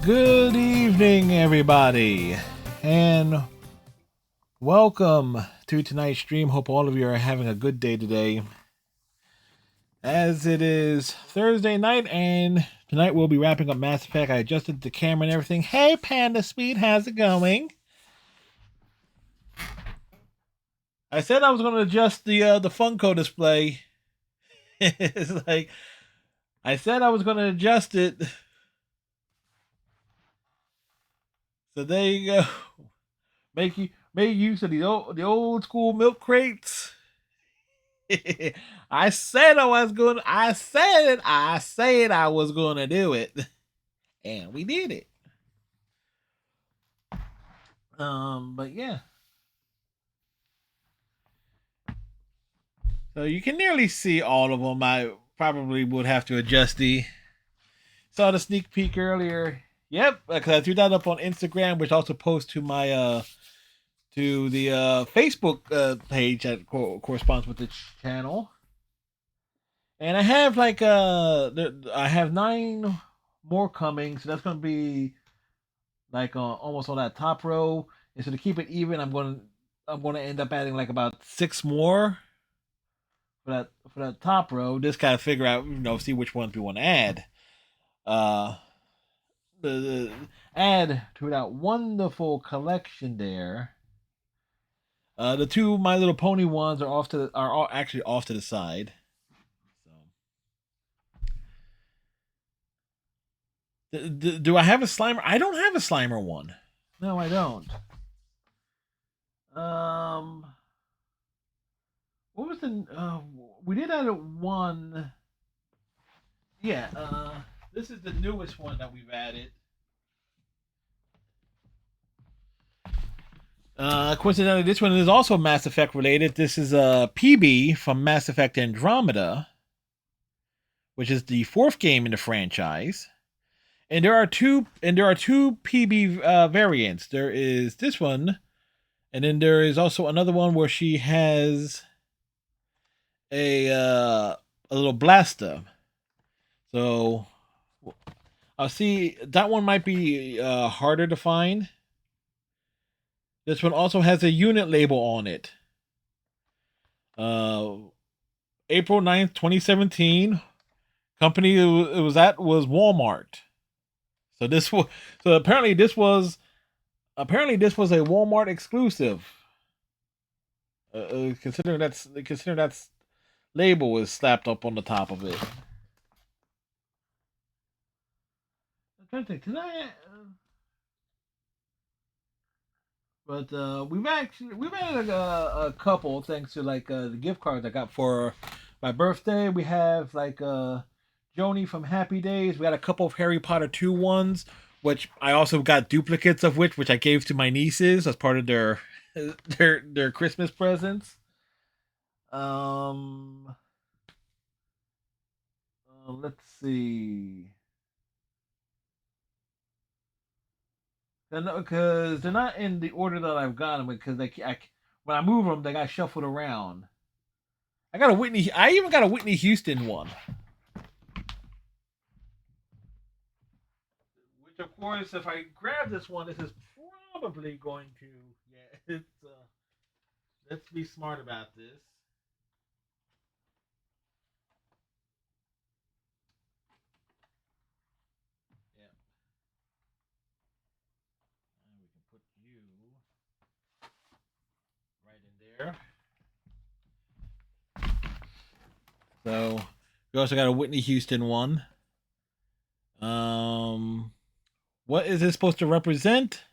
Good evening, everybody, and welcome to tonight's stream. Hope all of you are having a good day today, as it is Thursday night, and tonight we'll be wrapping up Mass Effect. I adjusted the camera and everything. Hey, Panda Speed, how's it going? I said I was going to adjust the Funko display. It's like I said I was going to adjust it. So there you go. Make use of the old school milk crates. I said I said I was gonna do it. And we did it. But yeah. So you can nearly see all of them. I probably would have to adjust saw the sneak peek earlier. Yep, because I threw that up on Instagram, which also posts to my to the Facebook page that corresponds with the channel. And I have I have 9 more coming, so that's going to be like almost on that top row. And so to keep it even, I'm going to end up adding like about 6 more for that top row. Just kind of figure out, see which ones we want to add. The add to that wonderful collection there. The 2 My Little Pony ones are actually off to the side. Do I have a Slimer? I don't have a Slimer one. No, I don't. What was the? We did add one. Yeah. This is the newest one that we've added. Coincidentally, this one is also Mass Effect related. This is a PB from Mass Effect Andromeda, which is the 4th game in the franchise. And there are two PB variants. There is this one, and then there is also another one where she has a little blaster. So I'll see, that one might be harder to find. This one also has a unit label on it. April 9th, 2017. Company it was was Walmart. So apparently this was a Walmart exclusive. Considering that's label is slapped up on the top of it. I'm trying to think, can I? But we've added a couple thanks to the gift cards I got for my birthday. We have Joni from Happy Days. We got a couple of Harry Potter 2 ones, which I also got duplicates of which I gave to my nieces as part of their their Christmas presents. Let's see. Because they're not in the order that I've got them, because when I move them, they got shuffled around. I even got a Whitney Houston one. Which, of course, if I grab this one, this is probably going to, let's be smart about this. Yeah. And we can put you right in there. So, we also got a Whitney Houston one. What is this supposed to represent?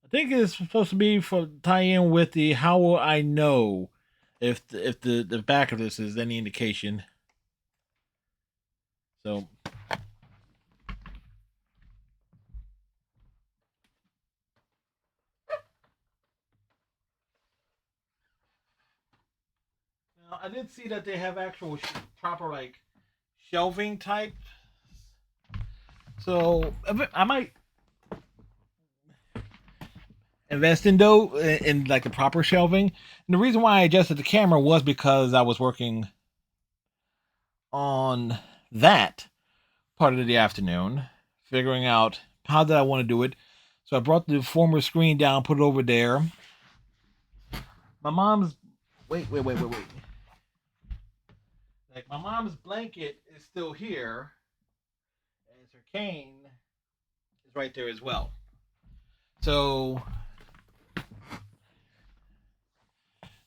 I think it's supposed to be for tie in with the how will I know if the back of this is any indication. So now, I did see that they have actual proper shelving type. So I might invest in the proper shelving. And the reason why I adjusted the camera was because I was working on that. part of the afternoon, figuring out how did I want to do it. So I brought the former screen down, put it over there. My mom's wait. Like my mom's blanket is still here, and her cane is right there as well. So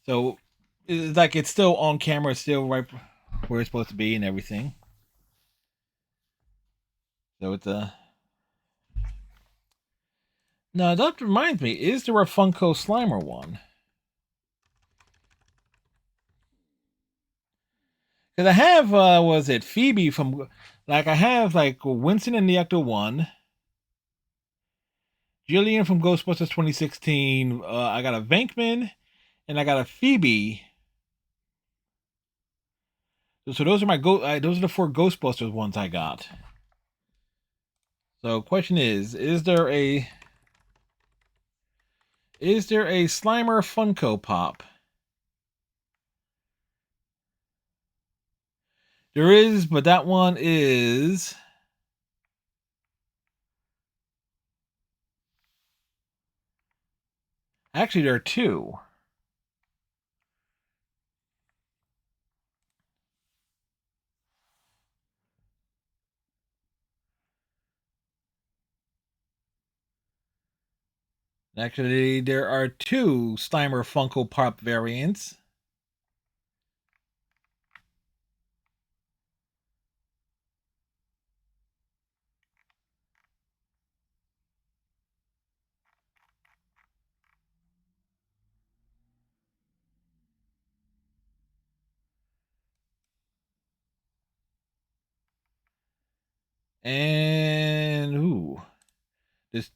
so it's like it's still on camera, it's still right where it's supposed to be and everything. So it's a now that reminds me, is there a Funko Slimer one? Because I have was it Phoebe from like I have like Winston and the Ecto one, Jillian from Ghostbusters 2016. I got a Venkman and I got a Phoebe. So those are my those are the four Ghostbusters ones I got. So question is there a Slimer Funko Pop? There is, but that one is actually there are two. Actually, there are two Slimer Funko Pop variants. And ooh, there's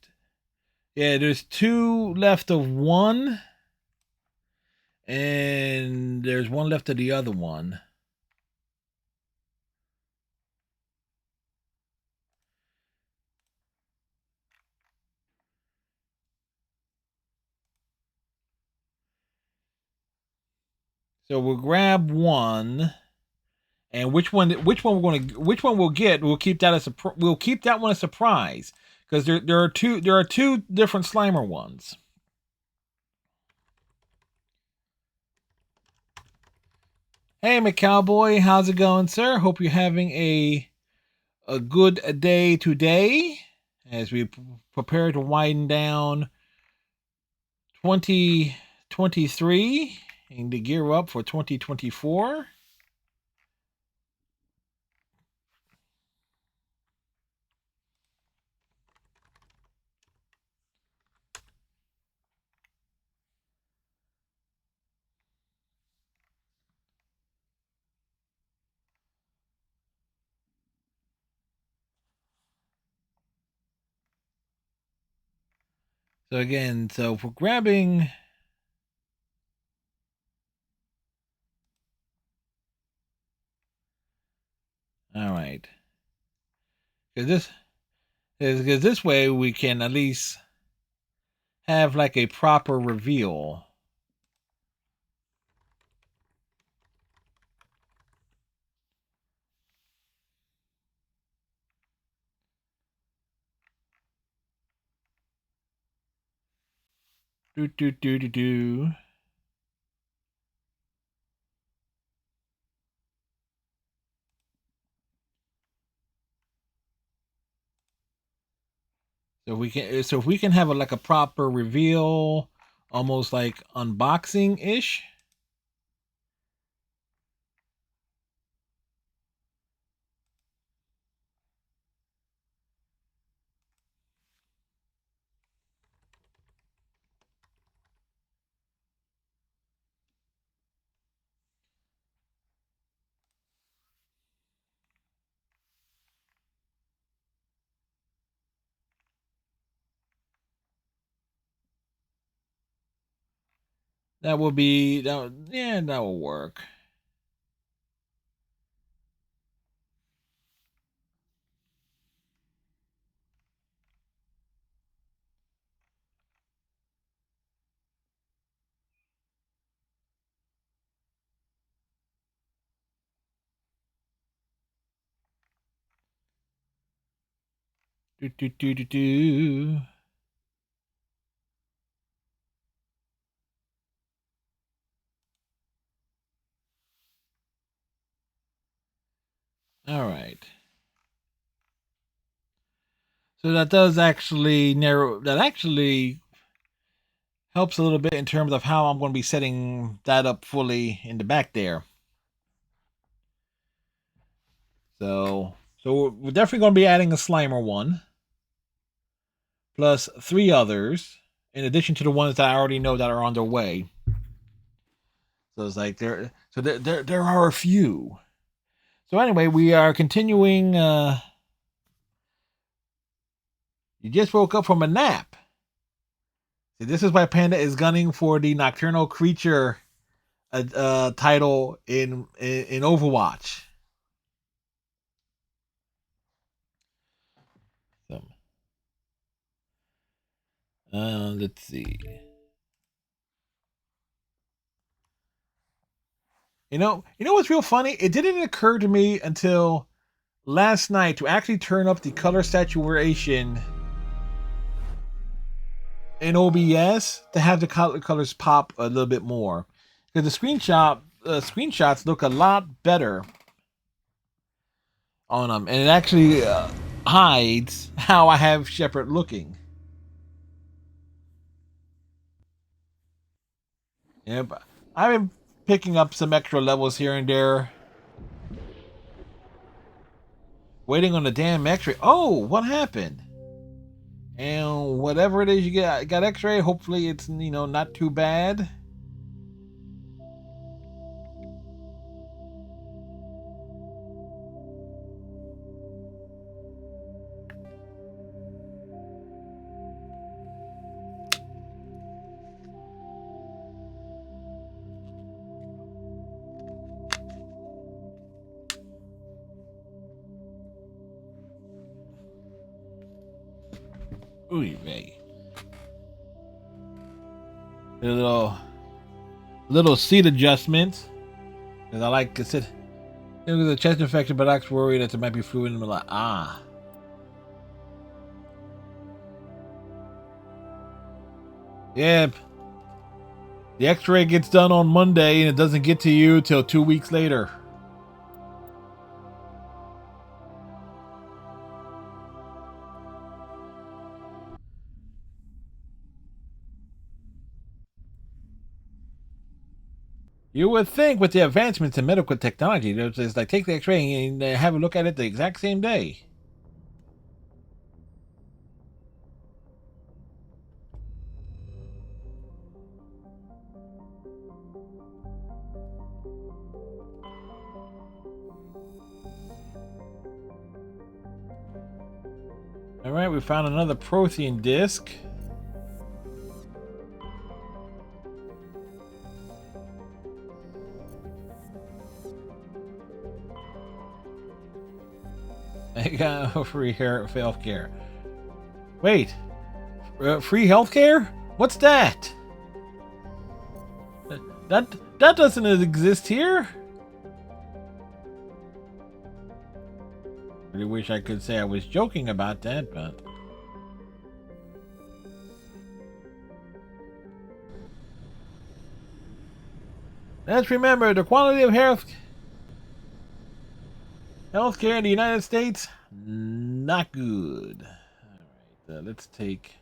there's two left of one, and there's one left of the other one. So we'll grab one, and which one which one we'll get, we'll keep that as a we'll keep that one a surprise because there are two different Slimer ones. Hey, McCowboy, how's it going, sir? Hope you're having a good day today as we prepare to wind down 2023 and to gear up for 2024. So again, so for grabbing all right. Because this way we can at least have like a proper reveal. Do do do do do. So if we can have like a proper reveal, almost like unboxing ish. That will be that. Yeah, that will work. Do, do, do, do, do. All right. So that does actually narrow. That actually helps a little bit in terms of how I'm going to be setting that up fully in the back there. So we're definitely going to be adding a Slimer one, plus 3 others, in addition to the ones that I already know that are on their way. So it's like there are a few. So anyway, we are continuing. You just woke up from a nap. See, this is why Panda is gunning for the Nocturnal Creature title in Overwatch. So, let's see. You know what's real funny? It didn't occur to me until last night to actually turn up the color saturation in OBS to have the colors pop a little bit more, because the screenshots look a lot better on them, and it actually hides how I have Shepard looking. Yep, I've been picking up some extra levels here and there. Waiting on the damn X-ray. Oh, what happened? And whatever it is you got X-ray. Hopefully it's not too bad. Ooh, vey. A little seat adjustment. Because I like to sit. It was a chest infection, but I was worried that there might be fluid in the like, Yep. The X-ray gets done on Monday, and it doesn't get to you till 2 weeks later. You would think with the advancements in medical technology, it's like take the X-ray and have a look at it the exact same day. All right, we found another Prothean disc. I got free health care. Wait, free health care? What's that? That doesn't exist here. Really wish I could say I was joking about that, but let's remember the quality of healthcare in the United States, not good. All right, let's take.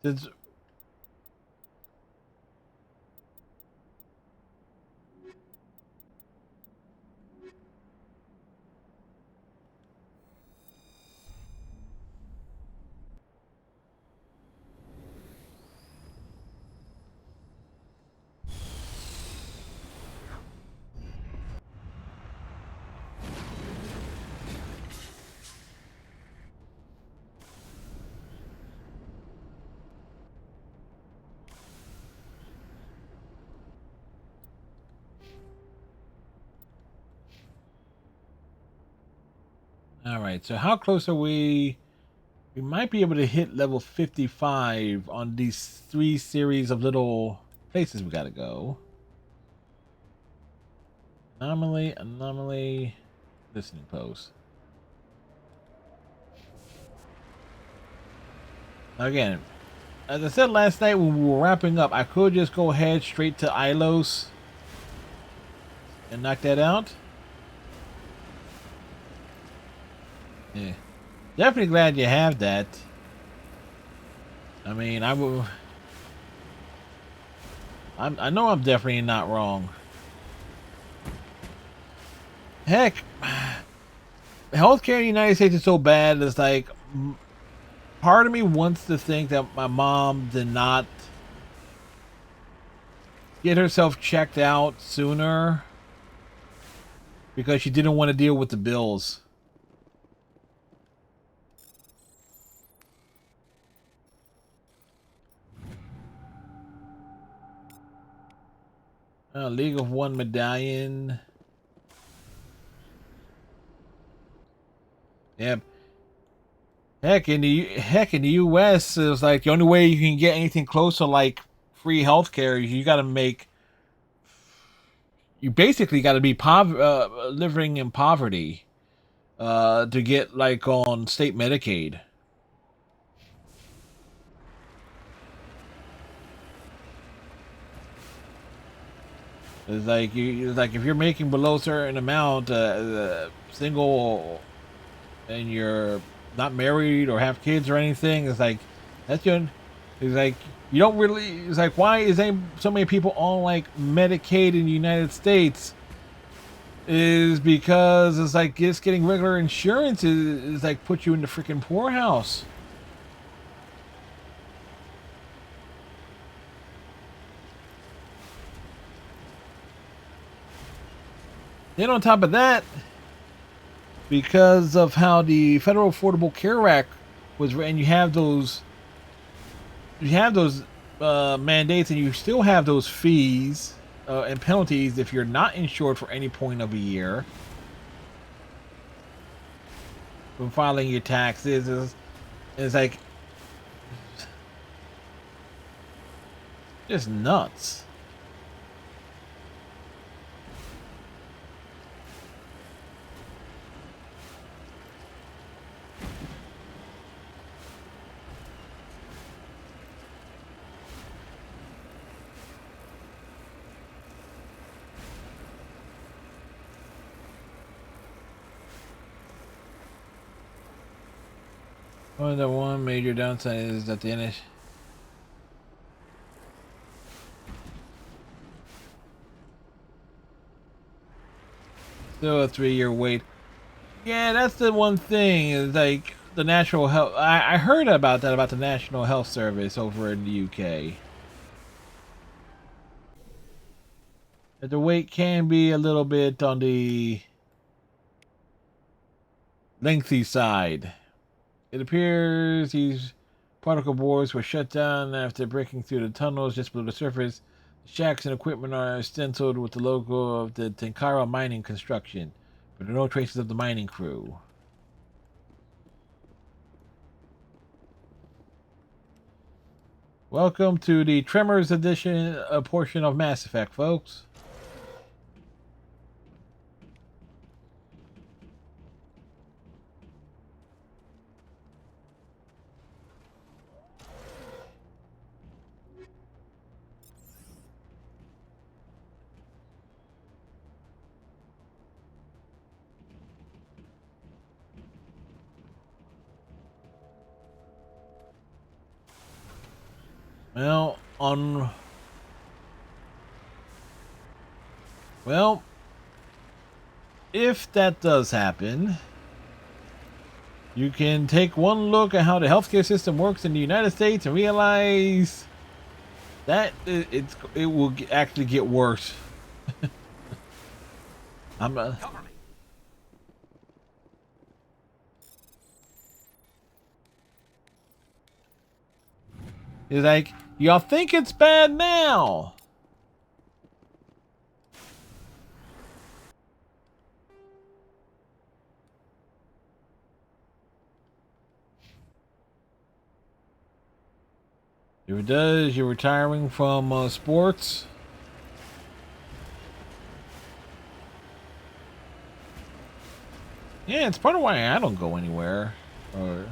Since all right, so how close are we? We might be able to hit level 55 on these 3 series of little places we gotta go. Anomaly, listening post. Again, as I said last night when we were wrapping up, I could just go ahead straight to Ilos and knock that out. Yeah. Definitely glad you have that. I mean, I know I'm definitely not wrong. Heck, healthcare in the United States is so bad. It's like part of me wants to think that my mom did not get herself checked out sooner because she didn't want to deal with the bills. League of One medallion. Yep. Heck in the U.S. is like the only way you can get anything close to like free healthcare is you basically got to be living in poverty to get like on state Medicaid. It's like if you're making below a certain amount, single, and you're not married or have kids or anything, it's like that's your. It's like you don't really. It's like why is there so many people on like Medicaid in the United States? Is because it's like just getting regular insurance is like put you in the freaking poorhouse. Then on top of that, because of how the Federal Affordable Care Act was written, you have those mandates, and you still have those fees and penalties if you're not insured for any point of a year when filing your taxes. It's like just nuts. Well, the one major downside is that the NH. Still a 3-year wait. Yeah, that's the one thing is like the National Health. I heard about that about the National Health Service over in the UK. That the wait can be a little bit on the lengthy side. It appears these particle boards were shut down after breaking through the tunnels just below the surface. The shacks and equipment are stenciled with the logo of the Tenkara mining construction, but there are no traces of the mining crew. Welcome to the Tremors edition portion of Mass Effect, folks. Well, if that does happen, you can take one look at how the healthcare system works in the United States and realize that it will actually get worse. I'm It's like y'all think it's bad now. If it does, you're retiring from sports. Yeah, it's part of why I don't go anywhere or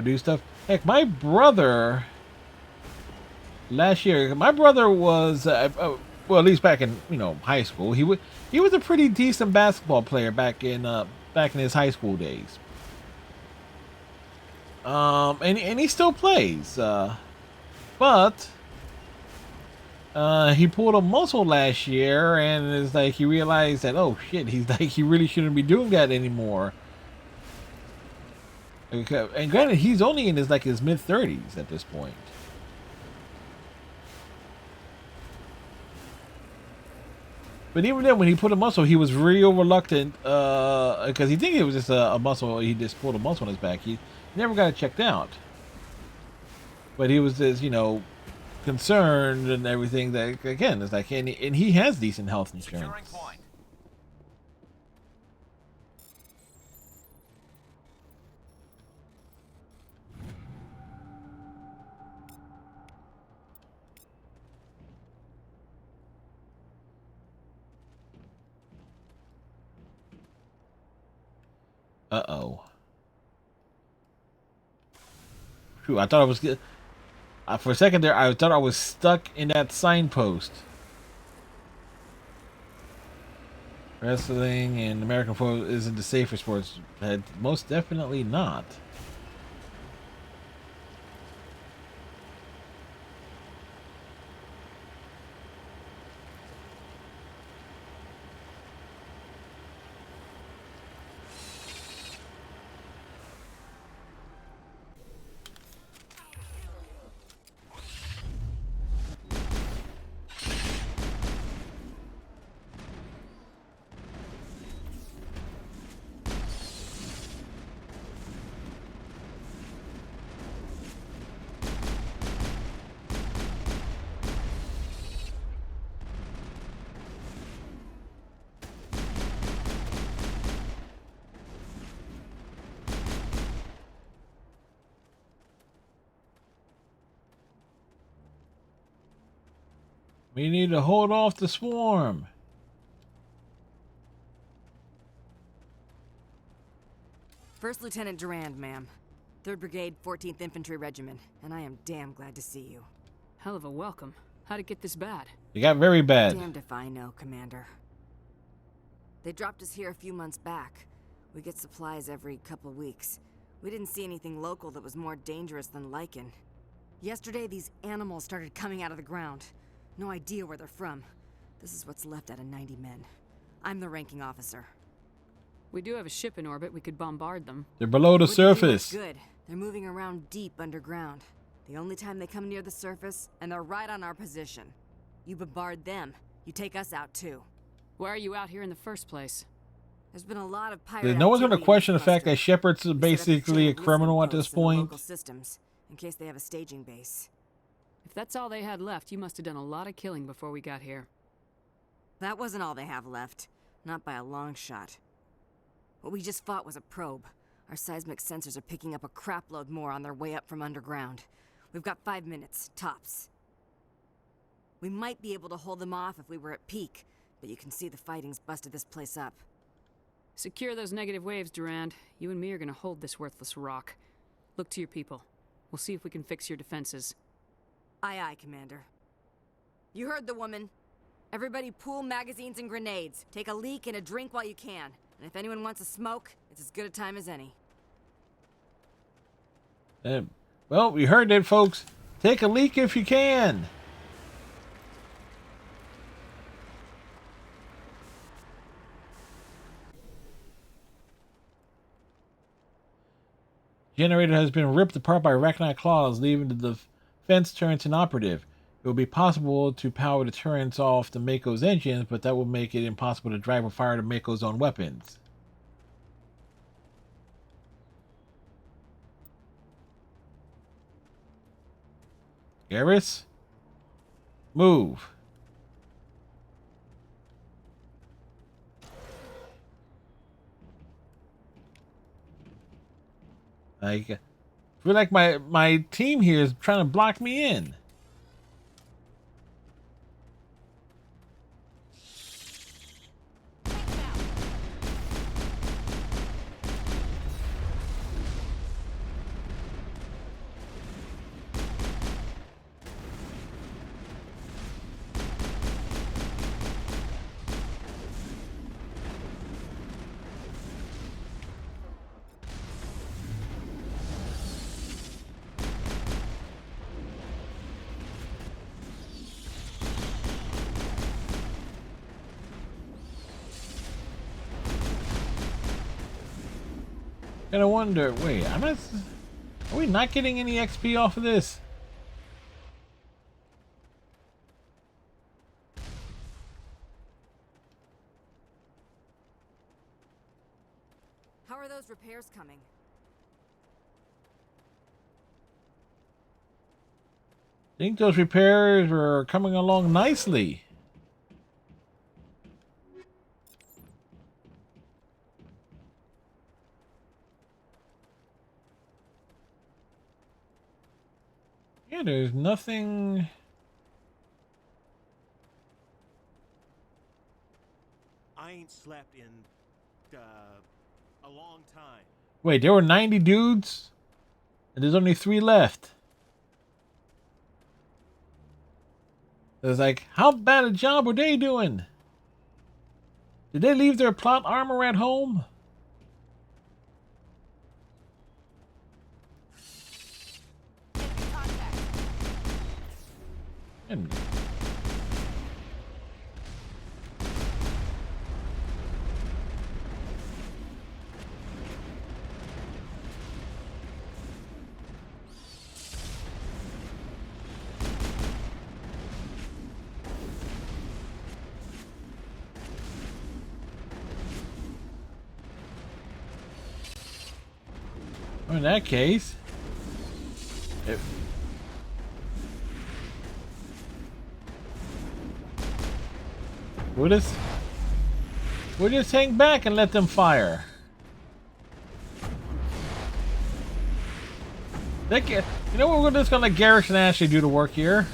do stuff. Heck, my brother last year, my brother was well, at least back in high school, he was a pretty decent basketball player back in his high school days. And he still plays. But he pulled a muscle last year, and it's like he realized that, oh shit, he's like he really shouldn't be doing that anymore. Okay, and granted, he's only in his mid-30s at this point. But even then, when he put a muscle, he was real reluctant because he think it was just a muscle. He just pulled a muscle on his back. He never got it checked out. But he was just, concerned and everything. That again, it's like, and he has decent health insurance. Uh-oh. Phew, I thought I was good. For a second there, I thought I was stuck in that signpost. Wrestling and American football isn't the safer sports. Most definitely not. We need to hold off the swarm. First Lieutenant Durand, ma'am. 3rd Brigade, 14th Infantry Regiment, and I am damn glad to see you. Hell of a welcome. How'd it get this bad? It got very bad. Damned if I know, Commander. They dropped us here a few months back. We get supplies every couple weeks. We didn't see anything local that was more dangerous than lichen. Yesterday, these animals started coming out of the ground. No idea where they're from. This is what's left out of 90 men. I'm the ranking officer. We do have a ship in orbit. We could bombard them. They're below the surface. Good. They're moving around deep underground. The only time they come near the surface, and they're right on our position. You bombard them, you take us out too. Why are you out here in the first place? There's been a lot of pirate No one's going to activity in question the this fact that cluster. Shepard's We set up basically a giant criminal at listening this posts in the point. local systems, in case they have a staging base. If that's all they had left, you must have done a lot of killing before we got here. That wasn't all they have left. Not by a long shot. What we just fought was a probe. Our seismic sensors are picking up a crapload more on their way up from underground. We've got 5 minutes, tops. We might be able to hold them off if we were at peak, but you can see the fighting's busted this place up. Secure those negative waves, Durand. You and me are gonna hold this worthless rock. Look to your people. We'll see if we can fix your defenses. Aye, aye, Commander. You heard the woman. Everybody pool magazines and grenades. Take a leak and a drink while you can. And if anyone wants a smoke, it's as good a time as any. Well, we heard it, folks. Take a leak if you can. Generator has been ripped apart by arachnid claws, leaving the defense turrets inoperative. It will be possible to power the turrets off the Mako's engines, but that will make it impossible to drive or fire the Mako's own weapons. Garrus? Move. I feel like my team here is trying to block me in. Gotta wonder. Wait, I'm not. Are we not getting any XP off of this? How are those repairs coming? I think those repairs are coming along nicely. Yeah, there's nothing. I ain't slept in a long time. Wait, there were 90 dudes, and there's only 3 left. It's like, how bad a job were they doing? Did they leave their plot armor at home? And in that case, we'll just hang back and let them fire. They can, you know what? We're just gonna let Garrett and Ashley do the work here.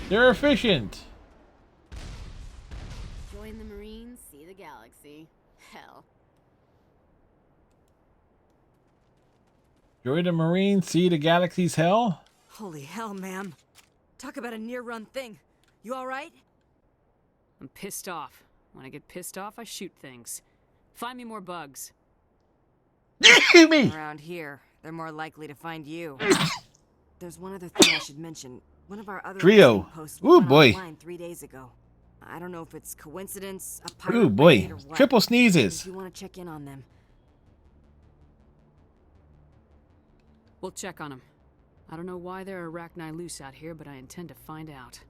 They're efficient. Join the Marines, see the galaxy. Hell. Join the Marines, see the galaxy's hell. Holy hell, ma'am. Talk about a near-run thing. You alright? I'm pissed off. When I get pissed off, I shoot things. Find me more bugs. Me. Around here, they're more likely to find you. There's one other thing I should mention. One of our other Trio. listing posts Ooh, went boy. online 3 days ago. I don't know if it's coincidence, a pirate Ooh boy, raid, or what. triple If sneezes. you want to check in on them. We'll check on them. I don't know why there are arachni loose out here, but I intend to find out.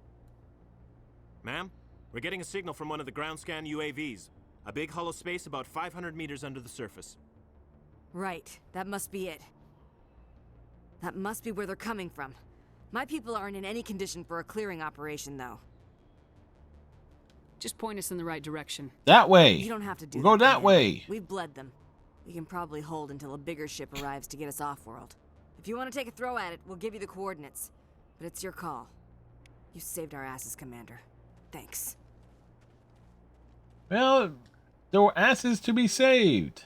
Ma'am, we're getting a signal from one of the ground scan UAVs. A big hollow space about 500 meters under the surface. Right, that must be it. That must be where they're coming from. My people aren't in any condition for a clearing operation, though. Just point us in the right direction. That way. You don't have to do We'll go that Commander. way. We've bled them. We can probably hold until a bigger ship arrives to get us off-world. If you want to take a throw at it, we'll give you the coordinates. But it's your call. You saved our asses, Commander. Thanks. Well, there were asses to be saved.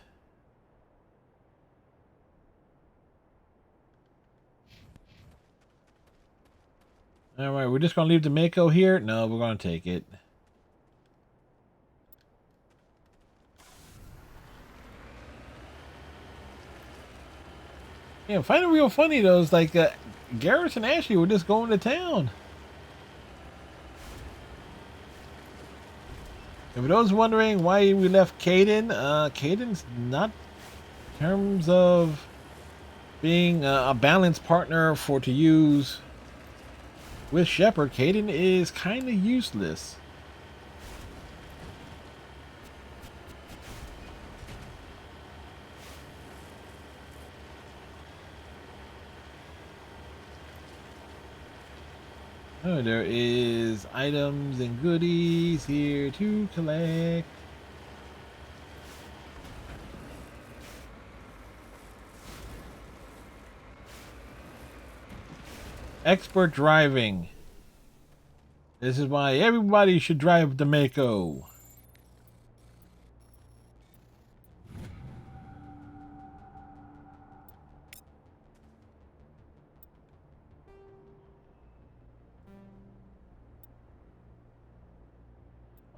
All right, we're just gonna leave the Mako here. No, we're gonna take it. Yeah, I find it real funny though. It's like Garrett and Ashley were just going to town. And for those wondering why we left Caden, Caden's not in terms of being a balanced partner to use with Shepard. Caden is kind of useless. Oh, there is items and goodies here to collect. Expert driving. This is why everybody should drive the Mako.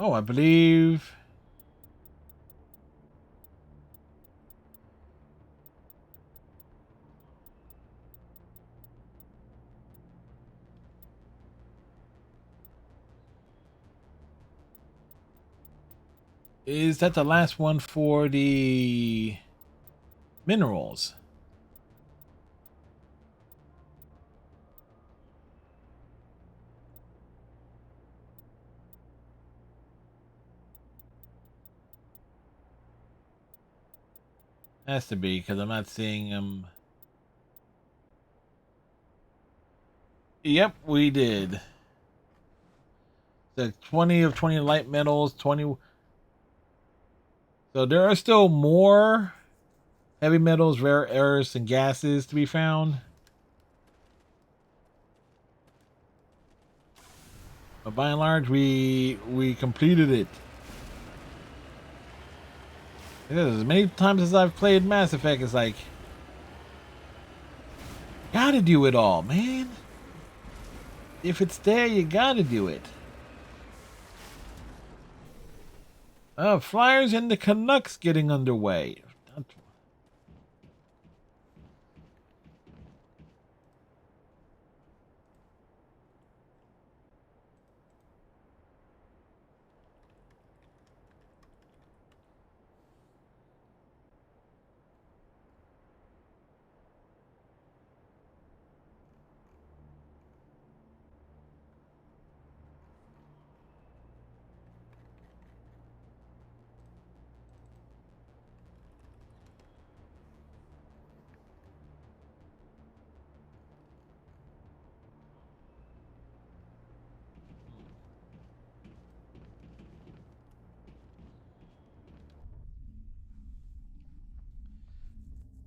Oh, I believe. Is that the last one for the minerals? Has to be, because I'm not seeing them. Yep, we did. The 20 of 20 light metals, 20. So there are still more heavy metals, rare earths, and gases to be found. But by and large, we completed it. As many times as I've played Mass Effect, it's like, gotta do it all, man. If it's there, you gotta do it. Flyers and the Canucks getting underway.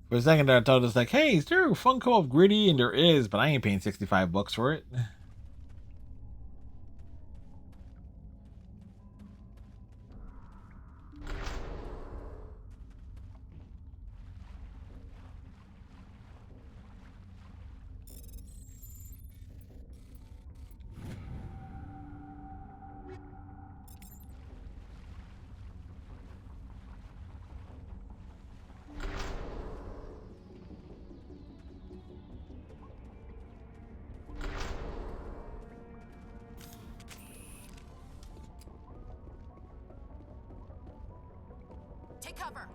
For a second there, I thought it was like, hey, is there a Funko of Gritty? And there is, but I ain't paying $65 for it. Take cover.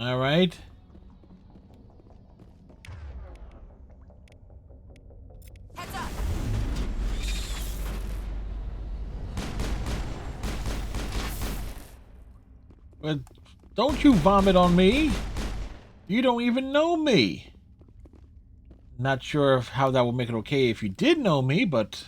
All right. Heads up. But don't you vomit on me. You don't even know me. Not sure how that would make it okay if you did know me, but...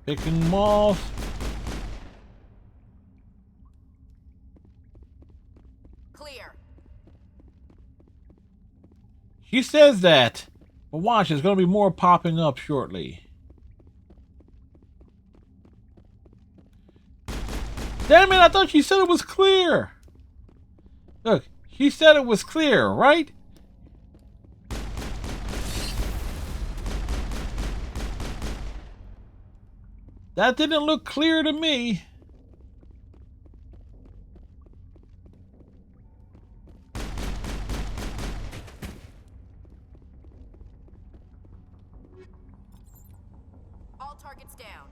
Picking them off. Clear. She says that. But watch, there's going to be more popping up shortly. Damn it, I thought she said it was clear. Look, she said it was clear, right? That didn't look clear to me. All targets down.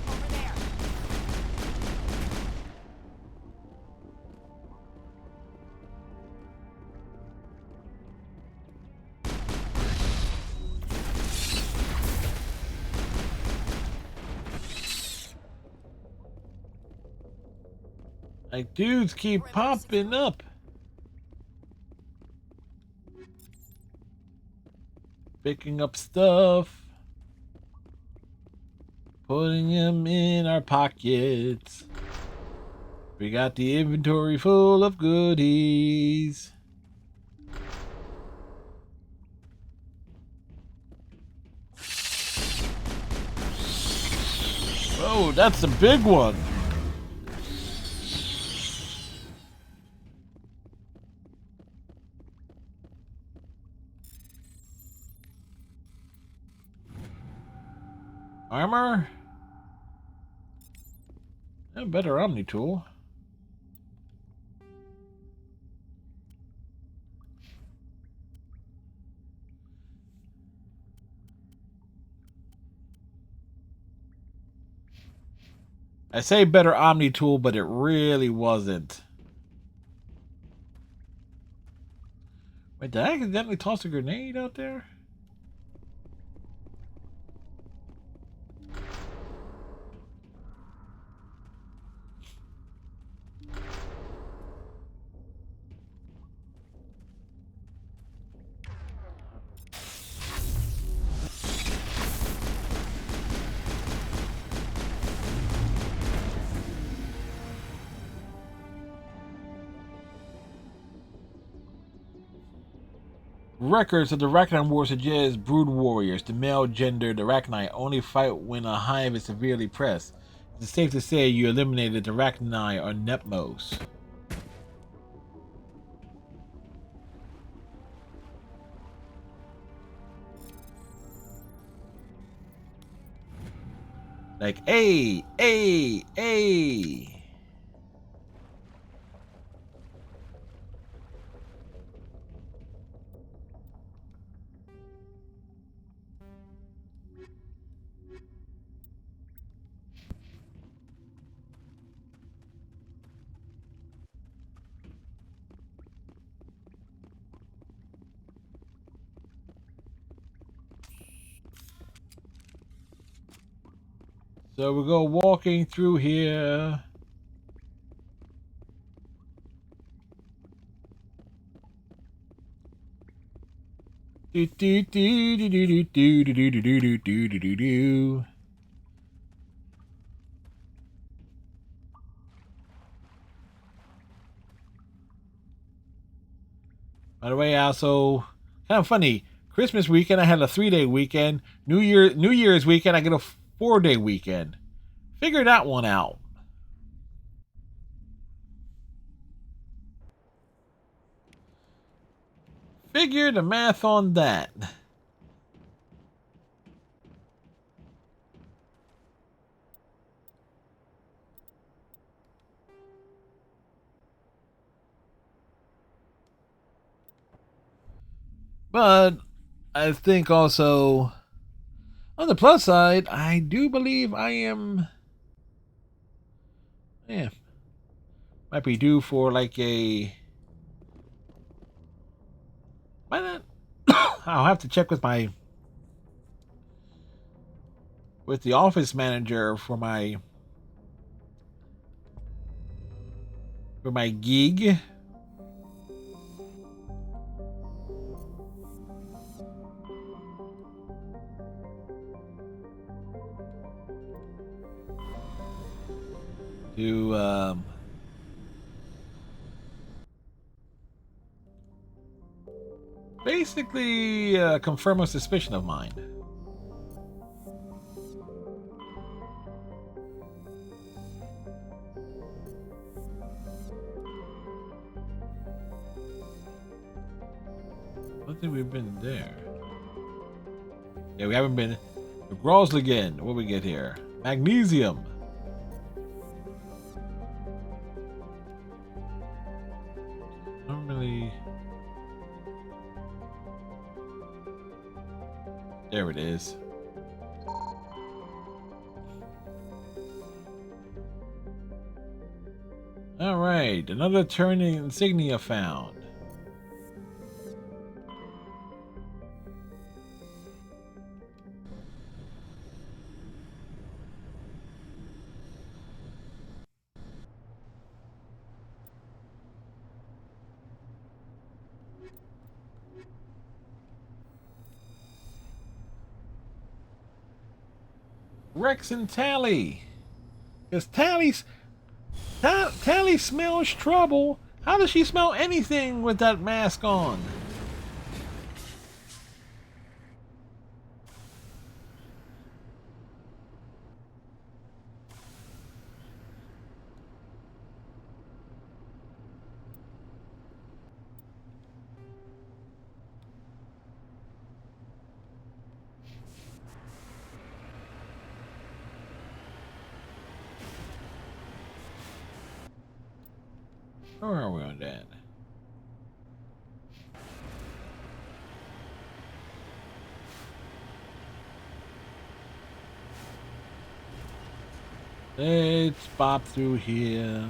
Over there. Like, dudes keep popping up. Picking up stuff. Putting them in our pockets. We got the inventory full of goodies. Oh, that's a big one. Armor? A better Omni tool. I say better Omni tool, but it really wasn't. Wait, did I accidentally toss a grenade out there? Records of the Arachnine War suggest brood warriors, the male gender, the Arachnine, only fight when a hive is severely pressed. It's safe to say you eliminated the Arachnine or Nepmos. Like, hey, hey, hey. So we go walking through here. Do do do do do do do do do do do do do do. By the way, also kind of funny. Christmas weekend I had a 3-day weekend. New Year's weekend I get a 4-day weekend. Figure that one out. Figure the math on that. But I think also on the plus side, I do believe I am, yeah, might be due for like a, why not? I'll have to check with the office manager for my gig. To basically confirm a suspicion of mine. I don't think we've been there. Yeah, we haven't been. Groslingen. What we get here? Magnesium. Normally. There it is. Alright, another turning insignia found. Rex and Tally. Because Tally smells trouble. How does she smell anything with that mask on? Where are we on that? Let's pop through here.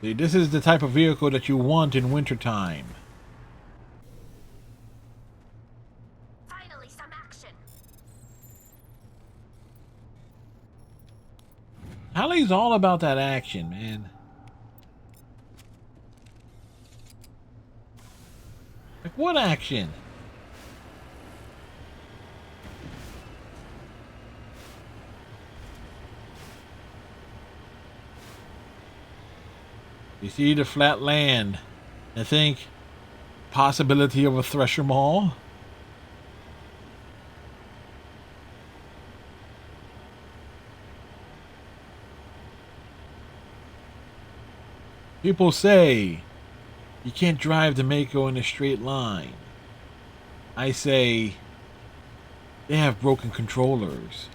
See, this is the type of vehicle that you want in wintertime. Finally, some action. Hallie's all about that action, man. Like, what action? You see the flat land and think possibility of a Thresher Mall? People say you can't drive the Mako in a straight line. I say they have broken controllers.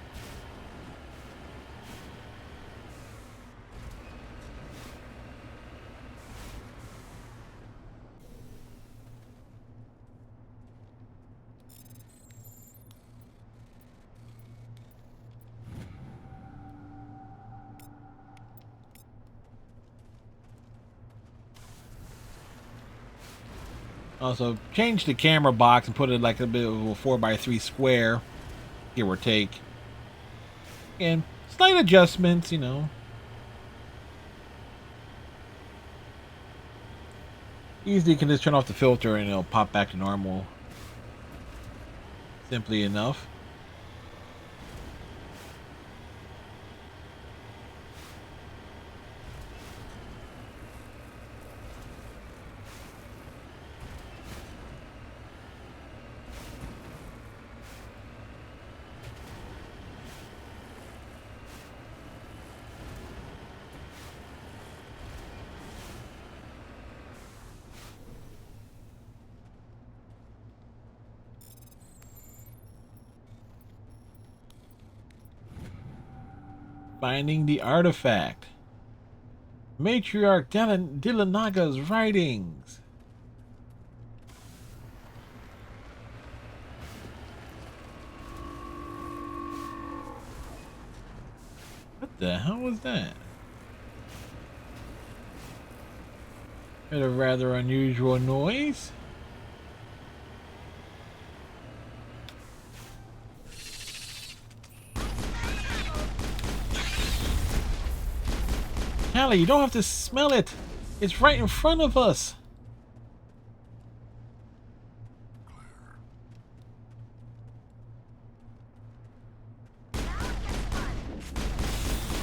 Also, change the camera box and put it like a bit of a 4x3 square, give or take. And slight adjustments, you know. Easily you can just turn off the filter and it'll pop back to normal. Simply enough. Finding the artifact. Matriarch Dillanaga's writings. What the hell was that? Heard a rather unusual noise. Callie, you don't have to smell it. It's right in front of us.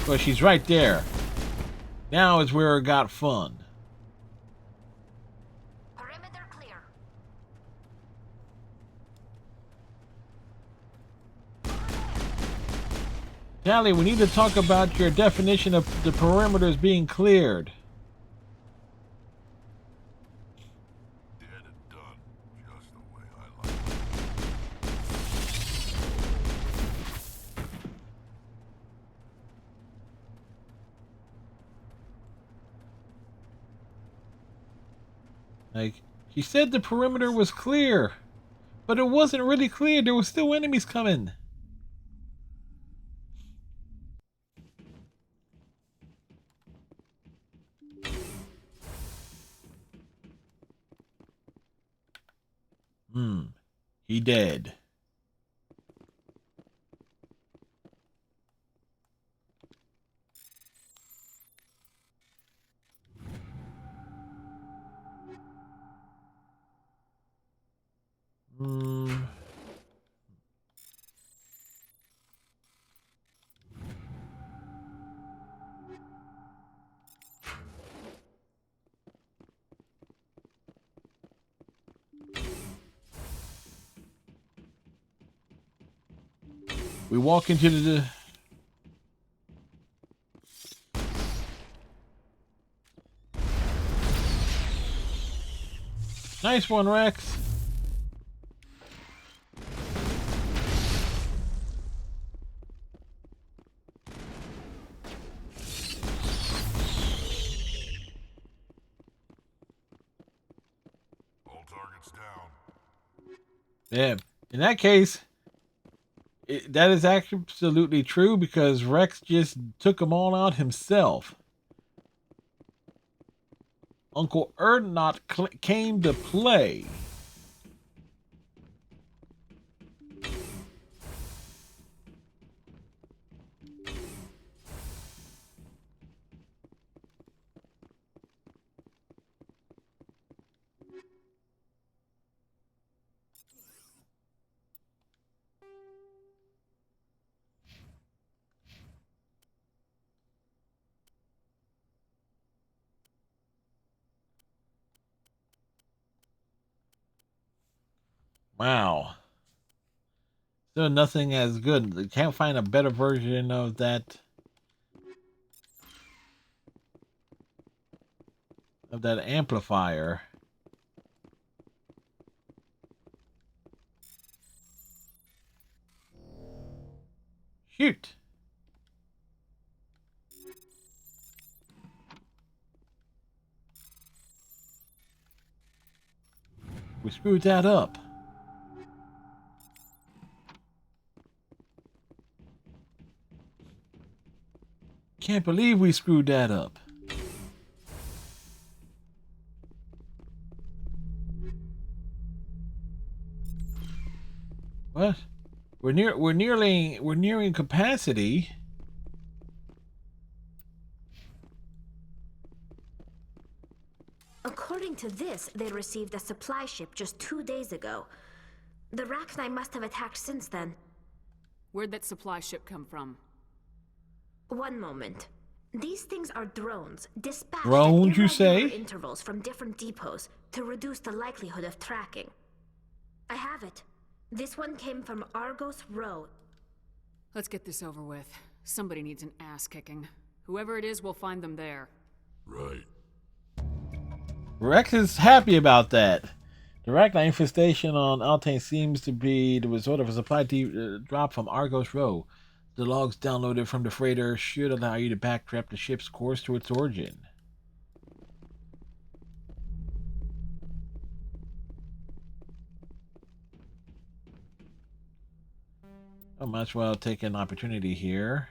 Well, she's right there. Now is where it got fun. Perimeter clear. Callie, we need to talk about your definition of the perimeters being cleared. Dead and done, just the way I like it. Like, he said the perimeter was clear, but it wasn't really clear. There were still enemies coming. He dead. We walk into the... Nice one, Rex. All targets down. Yeah. In that case, that is absolutely true because Rex just took them all out himself. Uncle Erdnot came to play. Wow. Still nothing as good. They can't find a better version of that amplifier. Shoot. We screwed that up. Can't believe we screwed that up. What? We're nearing capacity. According to this, they received a supply ship just 2 days ago. The Rachni must have attacked since then. Where'd that supply ship come from? One moment. These things are drones, dispatched Drones, at you irregular say? intervals from different depots to reduce the likelihood of tracking. I have it. This one came from Argos Row. Let's get this over with. Somebody needs an ass kicking. Whoever it is, we'll find them there. Right. Rex is happy about that. The Arachnid infestation on Altain seems to be the result of a supply drop from Argos Row. The logs downloaded from the freighter should allow you to backtrack the ship's course to its origin. I might as well take an opportunity here.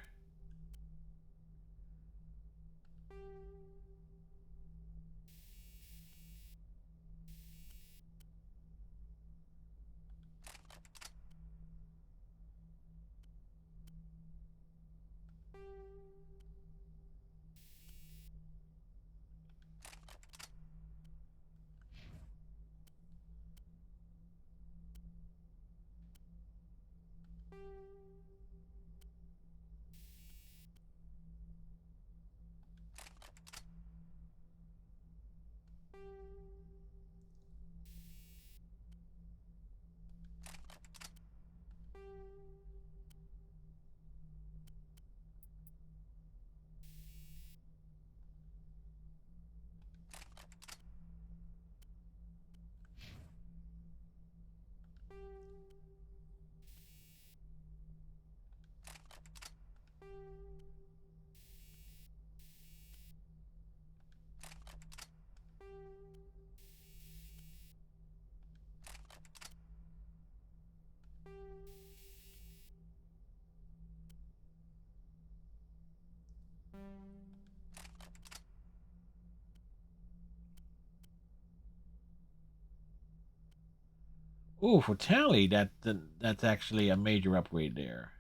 Ooh, for Tally, that's actually a major upgrade there.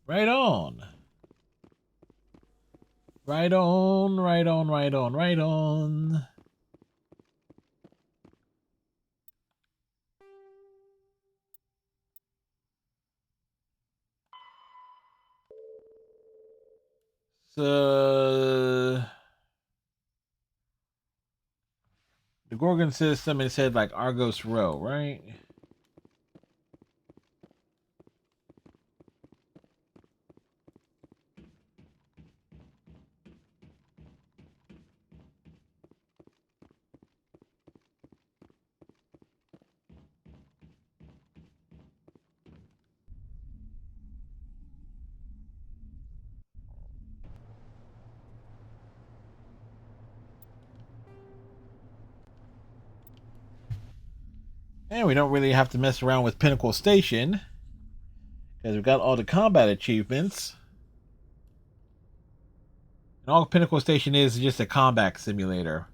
Right on. Right on, right on, right on, right on. So The Gorgon system, it said like Argos Row, right? And we don't really have to mess around with Pinnacle Station because we've got all the combat achievements. And all Pinnacle Station is just a combat simulator.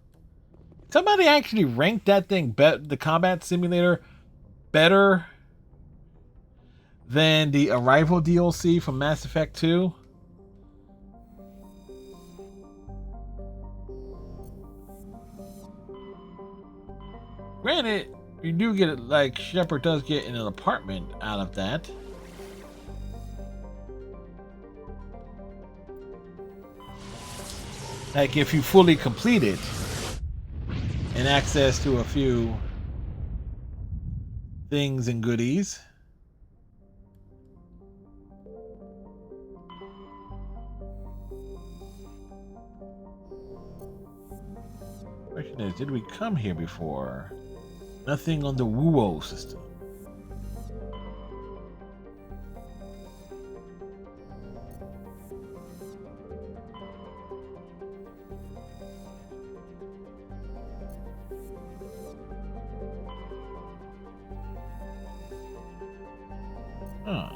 Somebody actually ranked that thing, the combat simulator, better than the Arrival DLC from Mass Effect 2. Granted, you do get it, like Shepard does get an apartment out of that. Like if you fully complete it and access to a few things and goodies. Question is, did we come here before? Nothing on the Wuo system. Huh.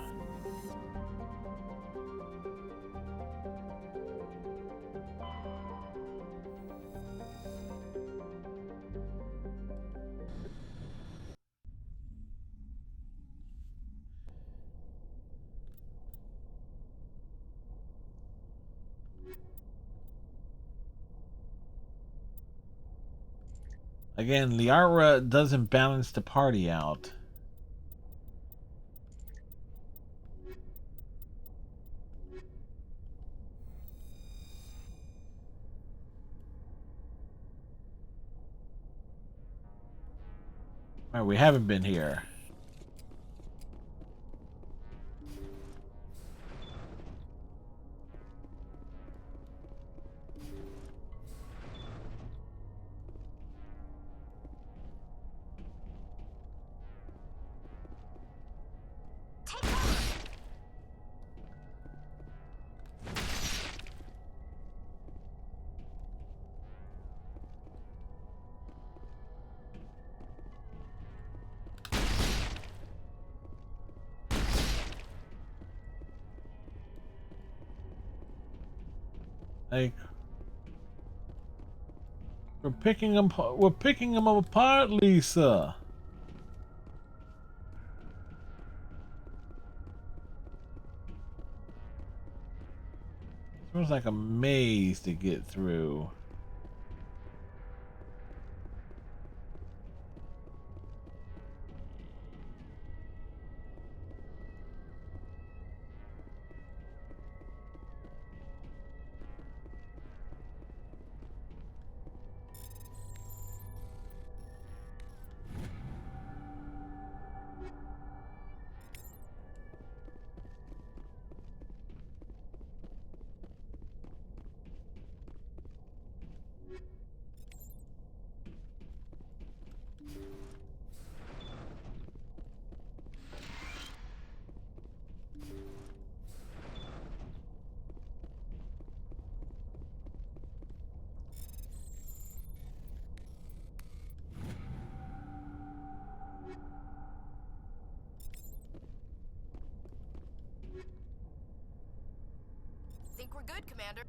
Again, Liara doesn't balance the party out. Alright, we haven't been here. Like we're picking them apart, Lisa. Smells like a maze to get through. Think we're good, Commander.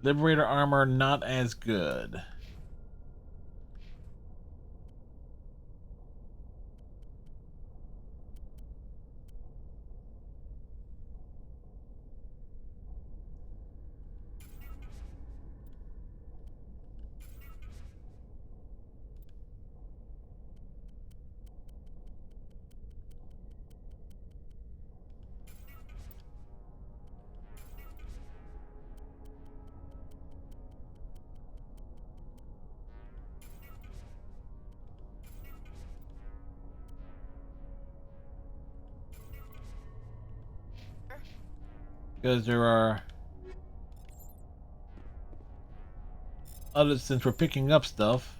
Liberator armor not as good. Because there are others, since we're picking up stuff.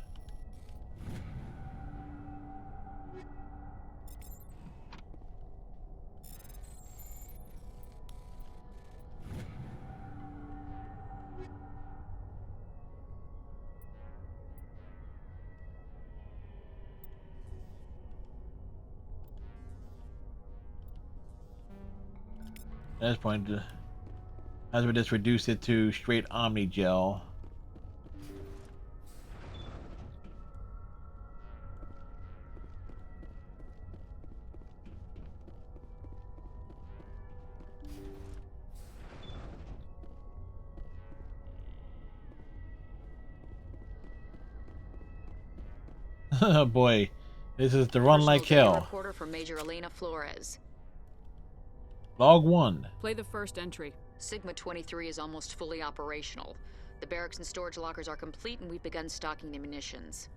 At this point, as we just reduce it to straight Omni Gel. Oh boy, this is the run like Personal data hell. reporter for Major Elena Flores. Log 1. Play the first entry. Sigma 23 is almost fully operational. The barracks and storage lockers are complete, and we've begun stocking the munitions.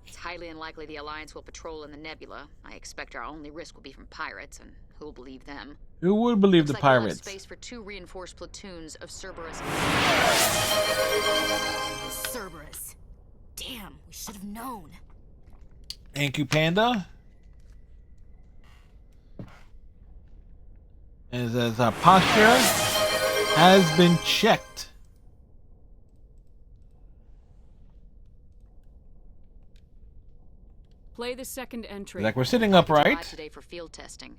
It's highly unlikely the Alliance will patrol in the nebula. I expect our only risk will be from pirates, and who'll believe them? Who would believe Looks the like we'll have pirates? space for 2 reinforced platoons of Cerberus. Cerberus. Damn, we should have known. Thank you, Panda. As our posture has been checked. Play the second entry. Like we're sitting Package upright. arrived today for field testing.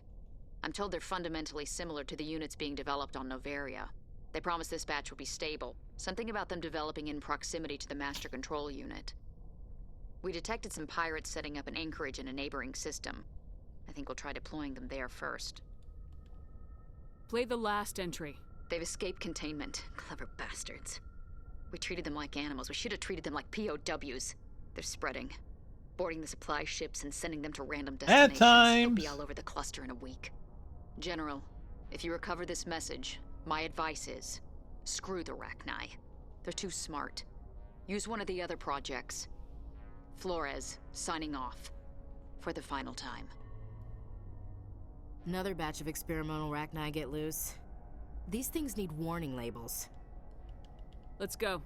I'm told they're fundamentally similar to the units being developed on Novaria. They promise this batch will be stable. Something about them developing in proximity to the master control unit. We detected some pirates setting up an anchorage in a neighboring system. I think we'll try deploying them there first. Play the last entry. They've escaped containment. Clever bastards. We treated them like animals. We should have treated them like POWs. They're spreading. Boarding the supply ships and sending them to random destinations. They'll be times. all over the cluster in a week. General, if you recover this message, my advice is, screw the Rachni. They're too smart. Use one of the other projects. Flores, signing off. For the final time. Another batch of experimental Rachni get loose. These things need warning labels. Let's go.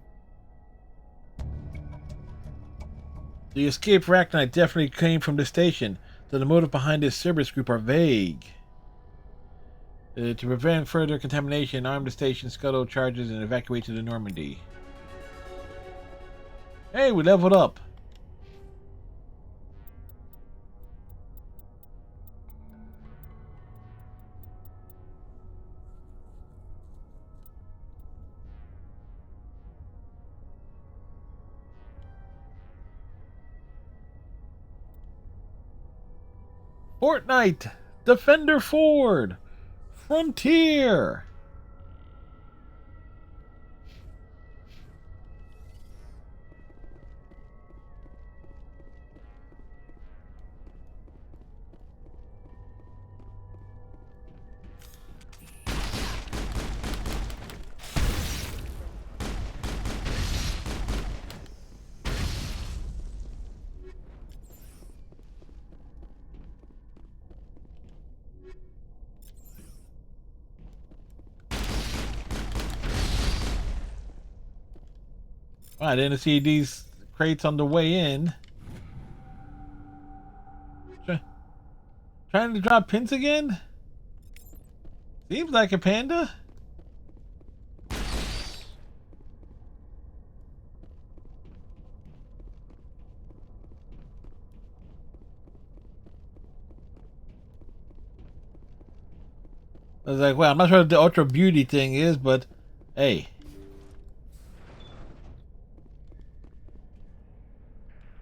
The escaped Rachni definitely came from the station, though the motive behind this Cerberus group are vague. To prevent further contamination, arm the station, scuttle charges, and evacuate to the Normandy. Hey, we leveled up. Fortnite, Defender Ford, Frontier. I didn't see these crates on the way in. Trying to drop pins again? Seems like a Panda. I was like, well, I'm not sure what the Ultra Beauty thing is, but hey.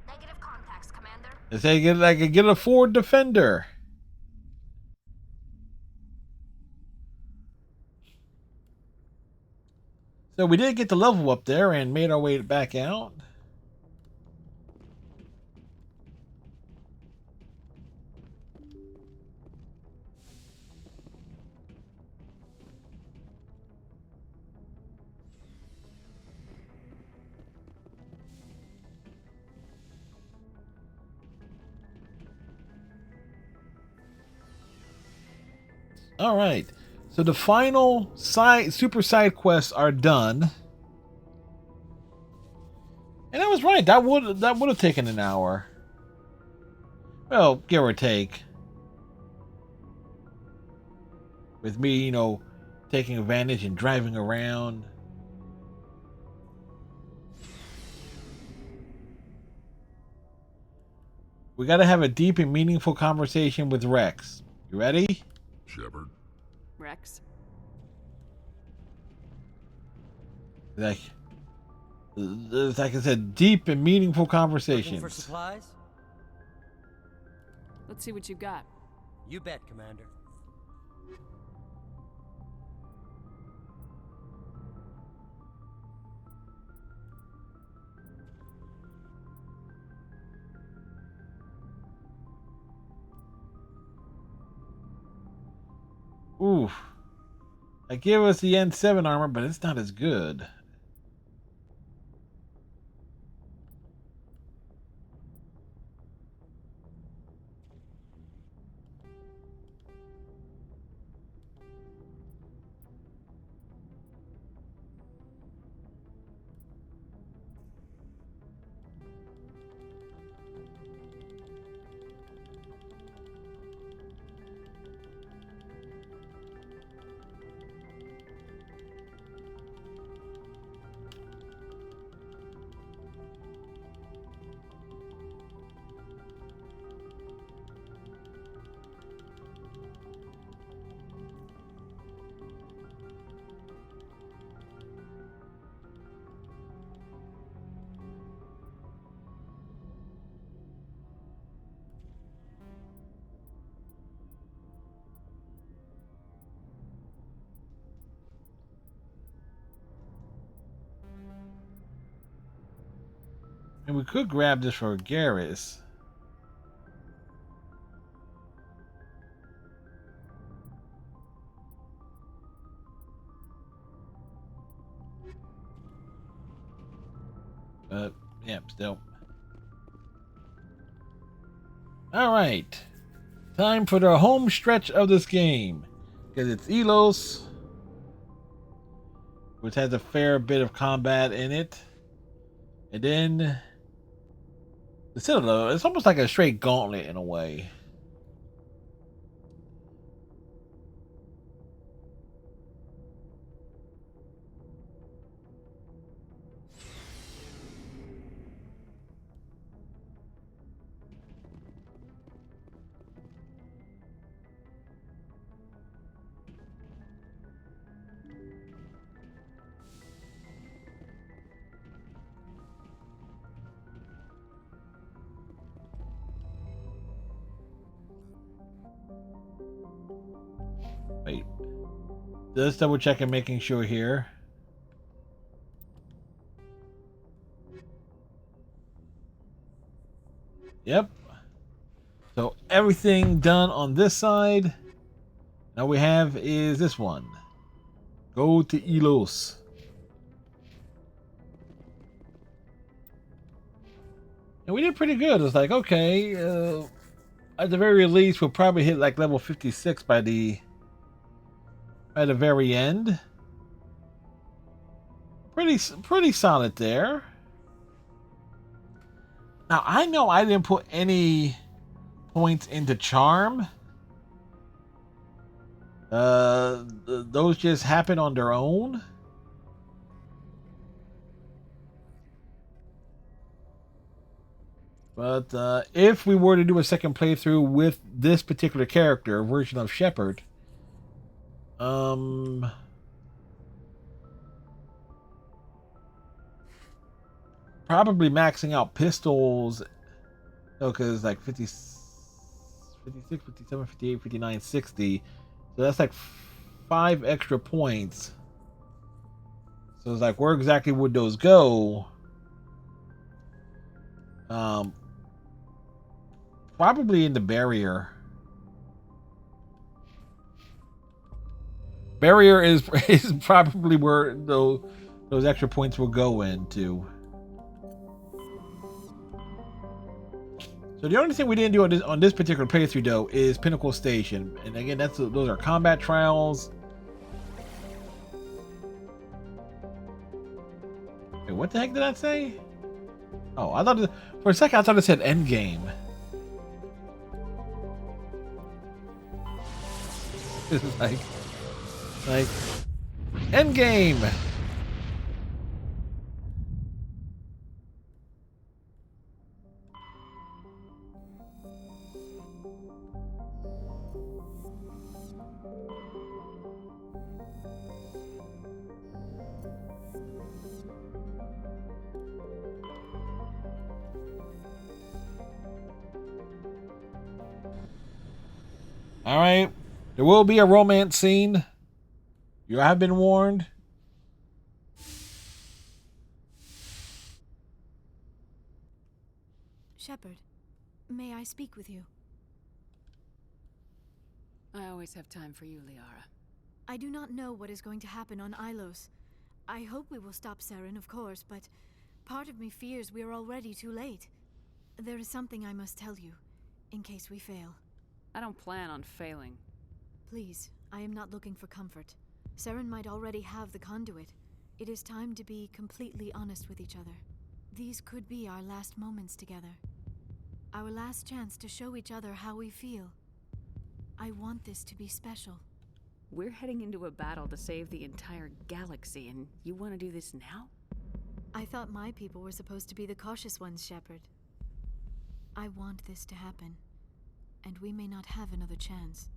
Negative contacts, Commander. They say get a Ford Defender. So we did get the level up there and made our way back out. All right. So the final super side quests are done. And I was right. That would have taken an hour. Well, give or take. With me, you know, taking advantage and driving around. We got to have a deep and meaningful conversation with Rex. You ready? Shepard? Rex? Like I said, deep and meaningful conversations. Looking for supplies? Let's see what you got. You bet, Commander. Oof. I give us the N7 armor, but it's not as good. And we could grab this for Garrus. But, yeah, still. Alright. Time for the home stretch of this game. Because it's Elos, which has a fair bit of combat in it. And then the Citadel, it's almost like a straight gauntlet in a way. Wait. Just double checking, making sure here. Yep. So everything done on this side. Now we have is this one. Go to Elos. And we did pretty good. It's like, okay, at the very least, we'll probably hit like level 56 by the very end. Pretty solid there. Now I know I didn't put any points into charm. Those just happen on their own. But if we were to do a second playthrough with this particular character, version of Shepard, probably maxing out pistols, because like 50, 56, 57, 58, 59, 60. So that's like 5 extra points. So it's like, where exactly would those go? Probably in the barrier. Barrier is probably where those extra points will go into. So the only thing we didn't do on this particular playthrough though is Pinnacle Station, and again those are combat trials. what the heck did I say? Oh, I thought for a second I thought it said Endgame. This is like Endgame. All right, there will be a romance scene. You have been warned. Shepard, may I speak with you? I always have time for you, Liara. I do not know what is going to happen on Ilos. I hope we will stop Saren, of course, but part of me fears we are already too late. There is something I must tell you, in case we fail. I don't plan on failing. Please, I am not looking for comfort. Saren might already have the conduit. It is time to be completely honest with each other. These could be our last moments together. Our last chance to show each other how we feel. I want this to be special. We're heading into a battle to save the entire galaxy, and you want to do this now? I thought my people were supposed to be the cautious ones, Shepard. I want this to happen, and we may not have another chance.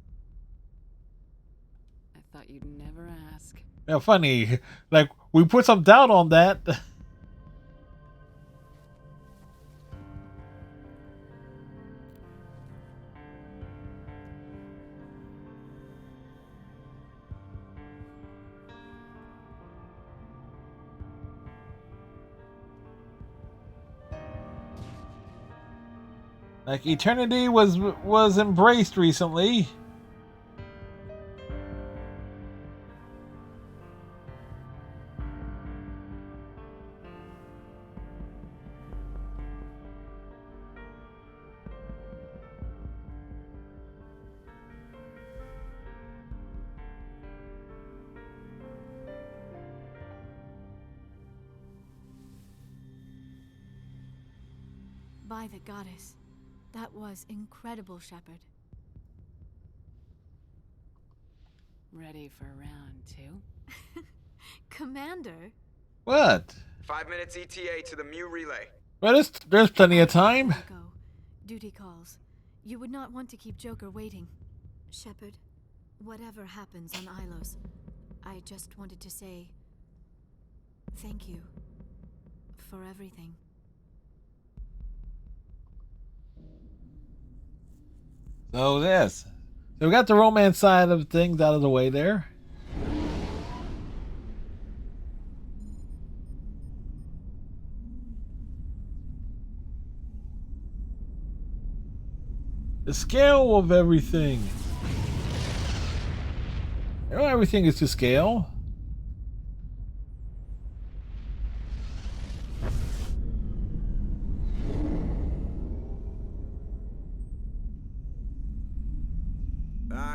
I thought you'd never ask. Yeah, funny. Like, we put some doubt on that. Like, eternity was embraced recently. By the goddess. That was incredible, Shepard. Ready for round 2? Commander? What? 5 minutes ETA to the Mu relay. Well, there's plenty of time. Go. Duty calls. You would not want to keep Joker waiting. Shepard, whatever happens on Ilos, I just wanted to say thank you for everything. So we got the romance side of things out of the way there. The scale of everything. You know, everything is to scale.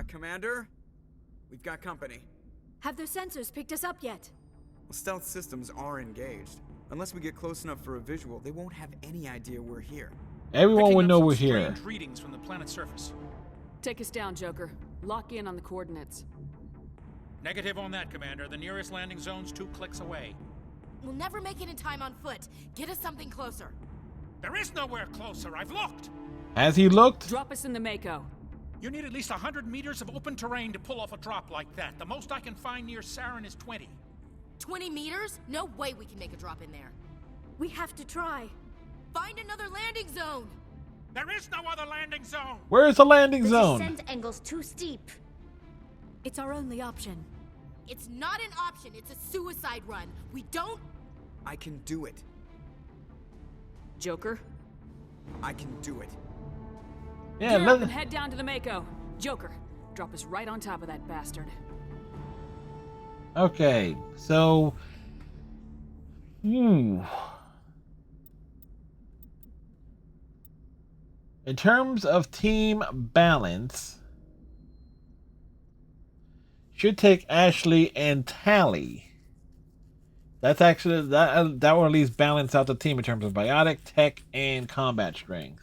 Commander? We've got company. Have their sensors picked us up yet? Well, stealth systems are engaged. Unless we get close enough for a visual, they won't have any idea we're here. Everyone would know we're here. Strange readings from the planet's surface. Take us down, Joker. Lock in on the coordinates. Negative on that, Commander. The nearest landing zone's 2 clicks away. We'll never make it in time on foot. Get us something closer. There is nowhere closer. I've looked. Has he looked? Drop us in the Mako. You need at least 100 meters of open terrain to pull off a drop like that. The most I can find near Saren is 20. 20 meters? No way we can make a drop in there. We have to try. Find another landing zone. There is no other landing zone. Where is the landing The zone? descent angle's too steep. It's our only option. It's not an option. It's a suicide run. We don't... I can do it. Joker? I can do it. Yeah, Gear up and head down to the Mako. Joker, drop us right on top of that bastard. Okay, so in terms of team balance, should take Ashley and Tally. That's actually that will at least balance out the team in terms of biotic, tech, and combat strength.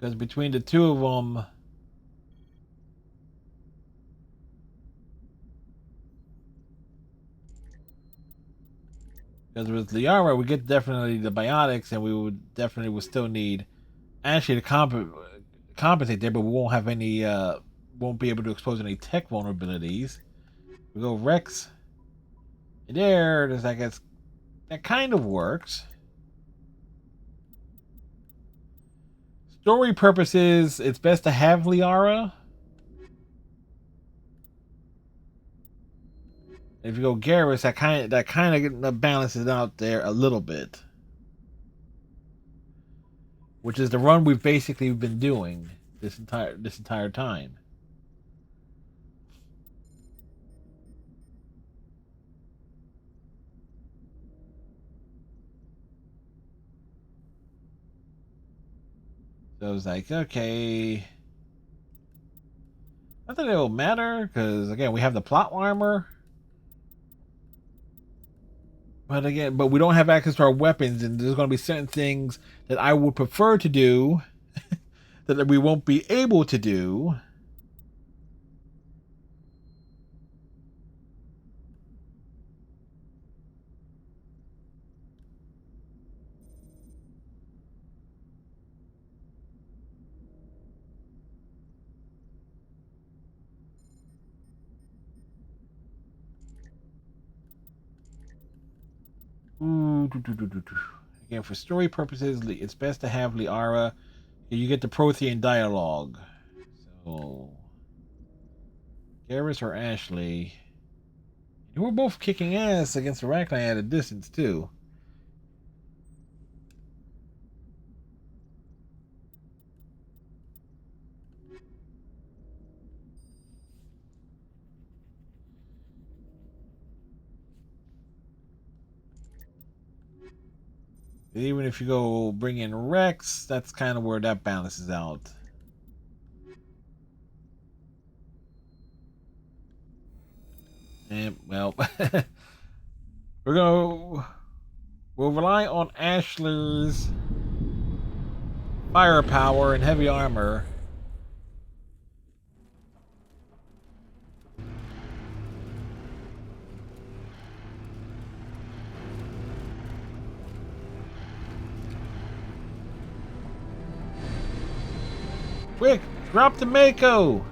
Because between the two of them, because with Liara, we get definitely the biotics, and we would still need Ashley to compensate there, but we won't have any, won't be able to expose any tech vulnerabilities. We go Rex there. There's, I guess, that kind of works. Story purposes, it's best to have Liara. If you go Garrus, that kind of balances it out there a little bit, which is the run we've basically been doing this entire time. So it's like, okay, not that it'll matter because again we have the plot armor. But we don't have access to our weapons, and there's going to be certain things that I would prefer to do that we won't be able to do. Again, for story purposes, it's best to have Liara. You get the Prothean dialogue. So, Garrus or Ashley? We're both kicking ass against Arachne at a distance too. Even if you go bring in Rex, that's kind of where that balances out. And well, we'll rely on Ashley's firepower and heavy armor. Quick, drop the Mako!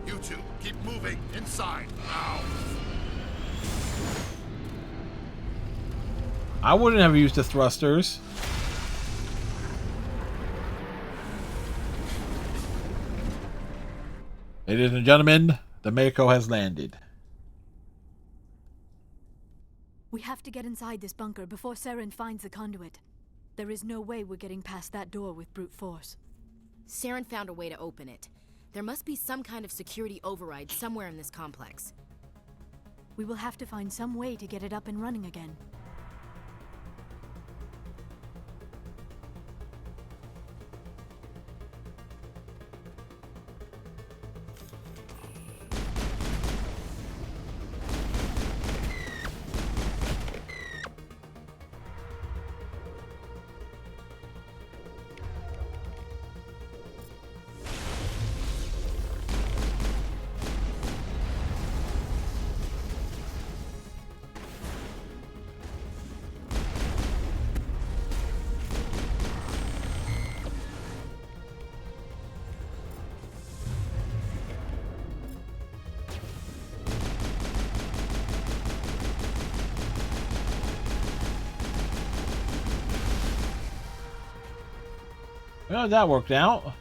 You two, keep moving inside now. I wouldn't have used the thrusters. Ladies and gentlemen, the Mako has landed. We have to get inside this bunker before Saren finds the conduit. There is no way we're getting past that door with brute force. Saren found a way to open it. There must be some kind of security override somewhere in this complex. We will have to find some way to get it up and running again. Well, that worked out.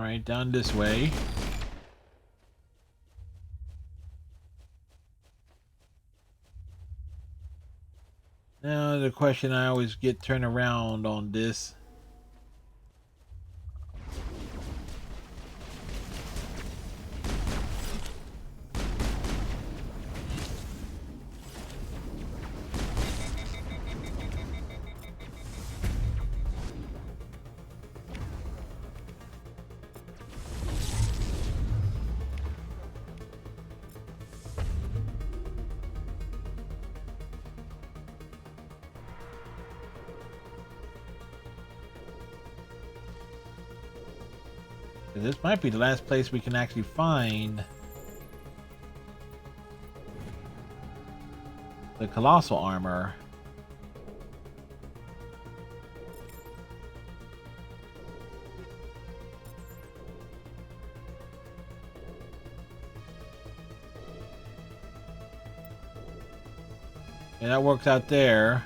Alright, down this way. Now the question I always get turned around on this. This might be the last place we can actually find the colossal armor. Yeah, that works out there.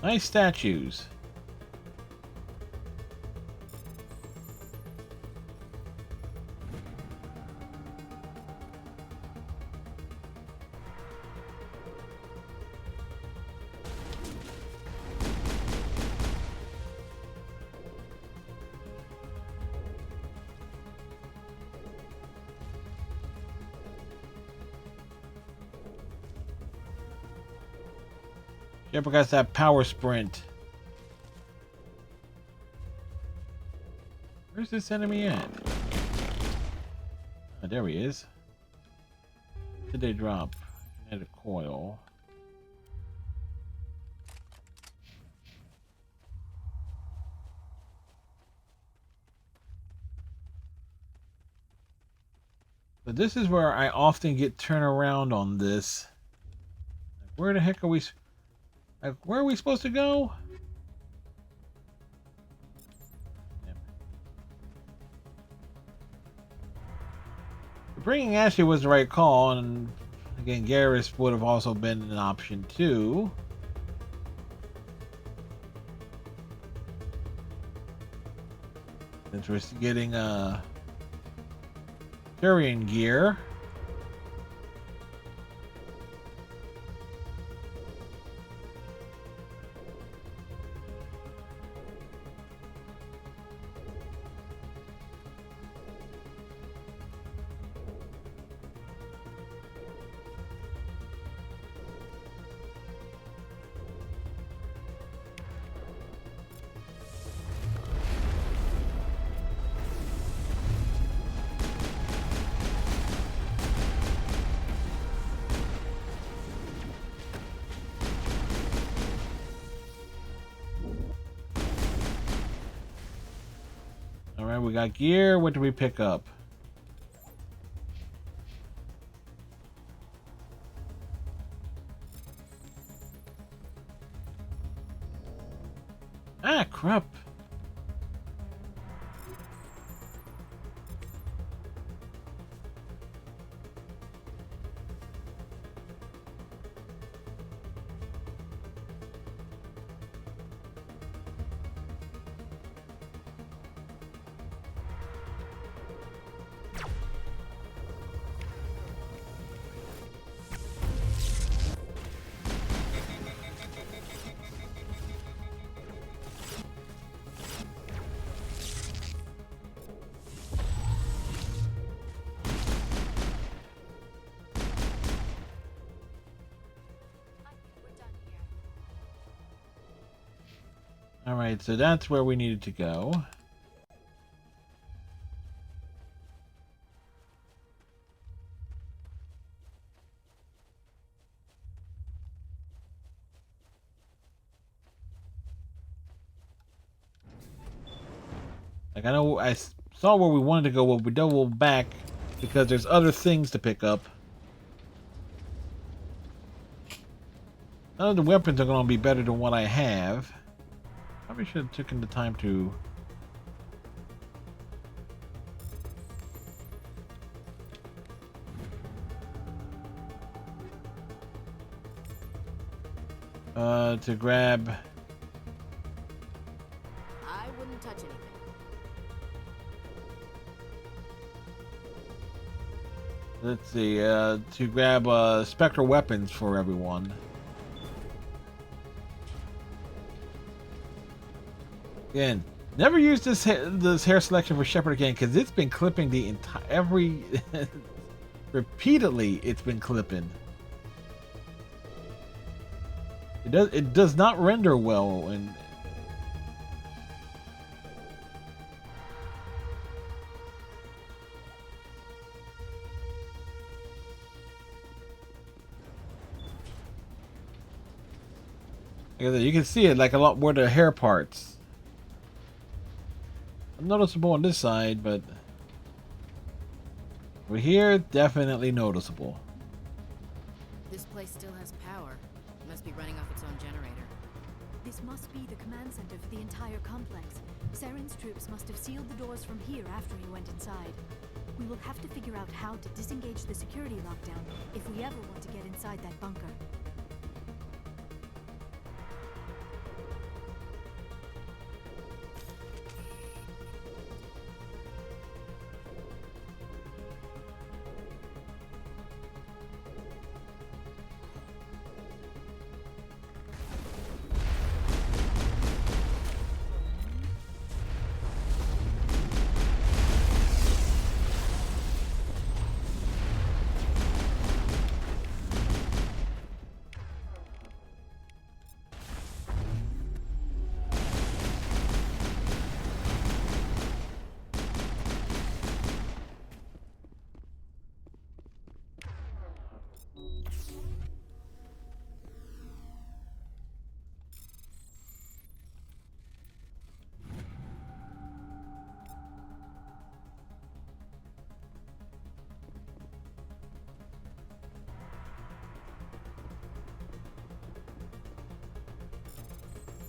Nice statues. Shepard got that power sprint. Where's this enemy at? Oh, there he is. Did they drop? Kinetic coil. But this is where I often get turned around on this. Like, where the heck are we? Like, where are we supposed to go? Bringing Ashley was the right call, and again, Garrus would have also been an option too. Since we're getting Turian gear. Alright, we got gear. What do we pick up? Ah, crap. Alright, so that's where we needed to go. Like I know saw where we wanted to go, but we double back because there's other things to pick up. None of the weapons are going to be better than what I have. Probably should have taken the time to. To grab. I wouldn't touch anything. Let's see. To grab spectral weapons for everyone. Again, never use this hair selection for Shepard again because it's been clipping the entire repeatedly. It's been clipping. It does not render well and. You can see it like a lot more the hair parts. Noticeable on this side, but over here, definitely noticeable. This place still has power. It must be running off its own generator. This must be the command center for the entire complex. Saren's troops must have sealed the doors from here after he went inside. We will have to figure out how to disengage the security lockdown if we ever want to get inside that bunker.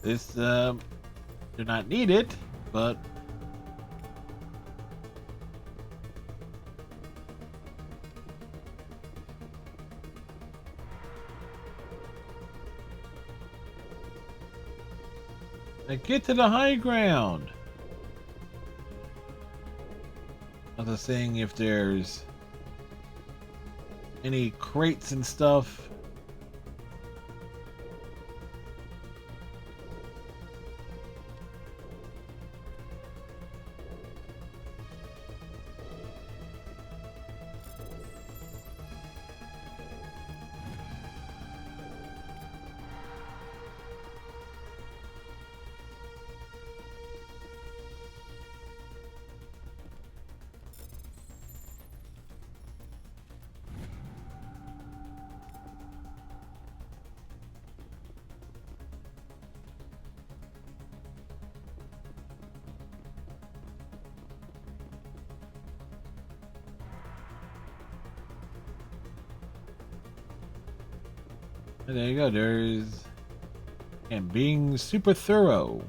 This do not need it, but now get to the high ground. I was saying if there's any crates and stuff. And there you go. There's and being super thorough.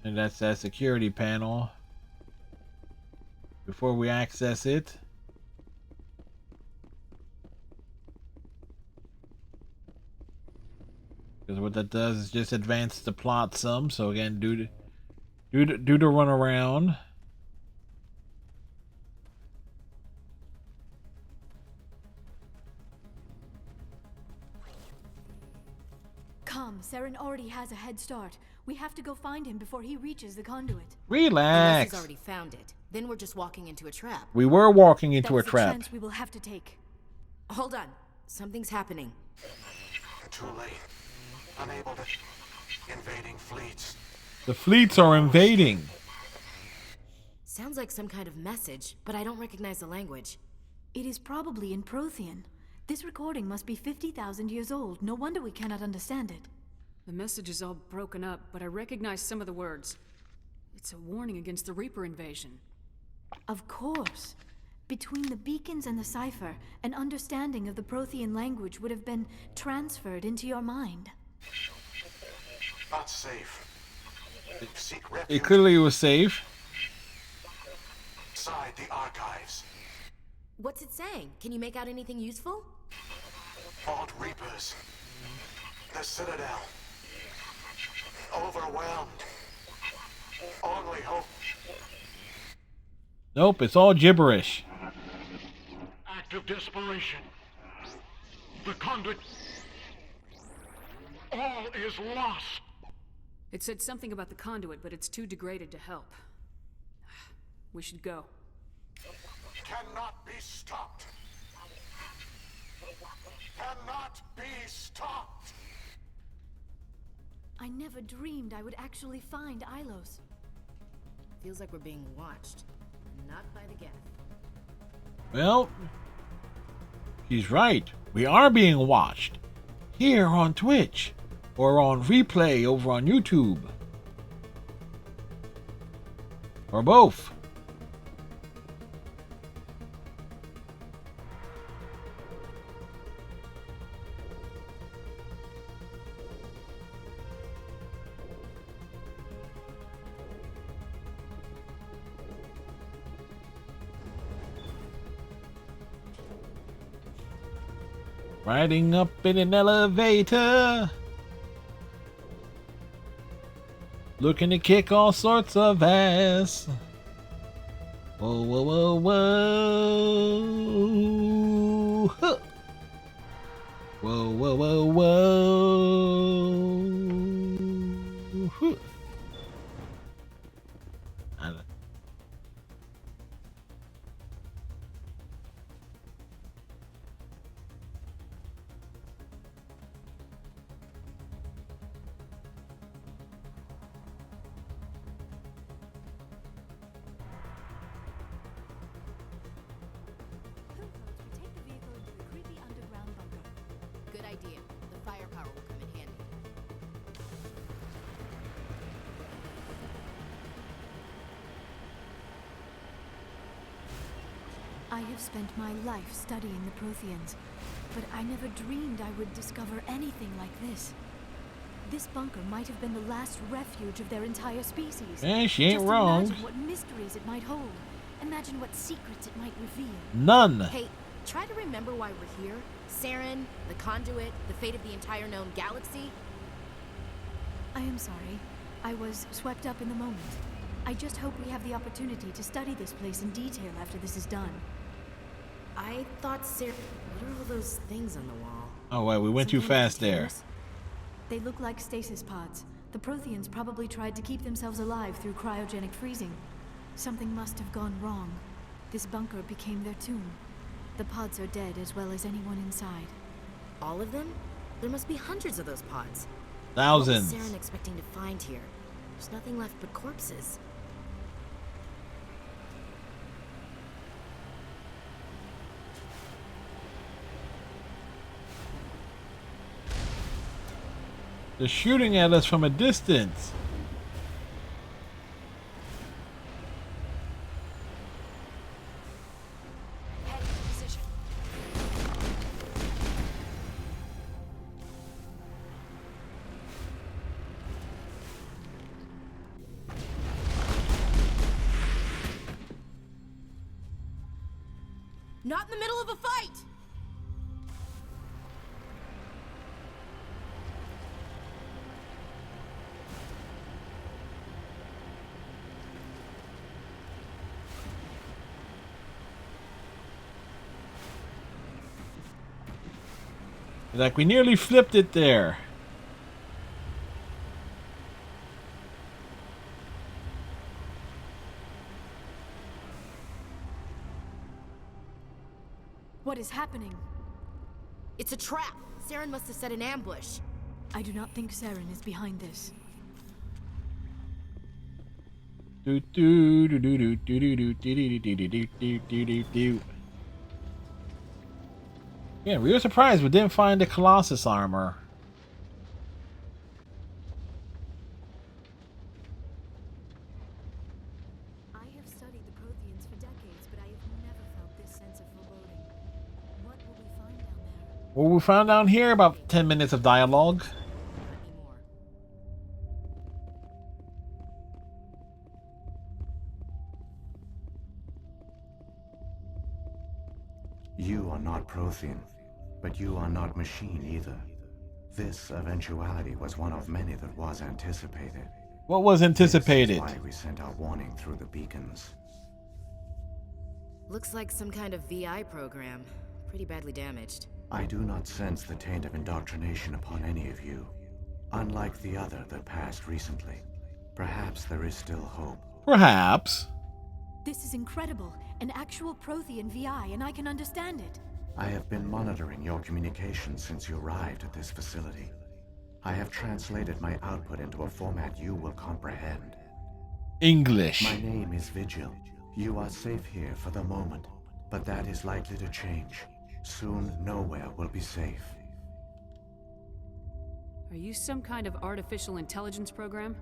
And that's that security panel. Before we access it, because what that does is just advance the plot some. So again, do the run around. Come. Saren already has a head start. We have to go find him before he reaches the conduit. Unless Relax. he's already found it. Then we're just walking into a trap. We were walking into a That's the trap. chance we will have to take. Hold on. Something's happening. Too late. Unable to. Invading fleets. The fleets are invading. Sounds like some kind of message, but I don't recognize the language. It is probably in Prothean. This recording must be 50,000 years old. No wonder we cannot understand it. The message is all broken up, but I recognize some of the words. It's a warning against the Reaper invasion. Of course. Between the beacons and the cipher, an understanding of the Prothean language would have been transferred into your mind. Not safe. Seek refuge It clearly was safe. inside the archives. What's it saying? Can you make out anything useful? Vault Reapers. The Citadel. Overwhelmed. Only hope. Nope, it's all gibberish. Act of desperation. The conduit. All is lost. It said something about the conduit, but it's too degraded to help. We should go. Cannot be stopped. Cannot be stopped. I never dreamed I would actually find Ilos. Feels like we're being watched. Not by the Geth. Well, he's right. We are being watched. Here on Twitch. Or on replay over on YouTube. Or both. Riding up in an elevator. Looking to kick all sorts of ass. Whoa, whoa, whoa, whoa. Huh. Whoa, whoa, whoa, whoa. Huh. Take the vehicle into the creepy underground bunker. Good idea. The firepower will come in handy. I have spent my life studying the Protheans, but I never dreamed I would discover anything like this. This bunker might have been the last refuge of their entire species. Eh, she ain't Just wrong. imagine what mysteries it might hold. Imagine what secrets it might reveal. None. Hey, try to remember why we're here. Saren, the conduit, the fate of the entire known galaxy. I am sorry. I was swept up in the moment. I just hope we have the opportunity to study this place in detail after this is done. I thought Saren... What are all those things on the wall? Oh, well, we went Some too kind of fast there. containers? They look like stasis pods. The Protheans probably tried to keep themselves alive through cryogenic freezing. Something must have gone wrong. This bunker became their tomb. The pods are dead as well as anyone inside. All of them? There must be hundreds of those pods. Thousands. What was Saren expecting to find here? There's nothing left but corpses. They're shooting at us from a distance. Head in position. Not in the middle of a fight! Like we nearly flipped it there. What is happening? It's a trap! Saren must have set an ambush. I do not think Saren is behind this. Do do do do do do do do do do do do do do do. Yeah, we were surprised we didn't find the Colossus armor. I have studied the Protheans for decades, but I have never felt this sense of foreboding. What will we find down there? What we found down here, about 10 minutes of dialogue. You are not Prothean, but you are not machine either. This eventuality was one of many that was anticipated. What was anticipated? This is why we sent our warning through the beacons. Looks like some kind of VI program. Pretty badly damaged. I do not sense the taint of indoctrination upon any of you. Unlike the other that passed recently. Perhaps there is still hope. Perhaps. This is incredible. An actual Prothean VI, and I can understand it. I have been monitoring your communications since you arrived at this facility. I have translated my output into a format you will comprehend. English. My name is Vigil. You are safe here for the moment, but that is likely to change. Soon, nowhere will be safe. Are you some kind of artificial intelligence program?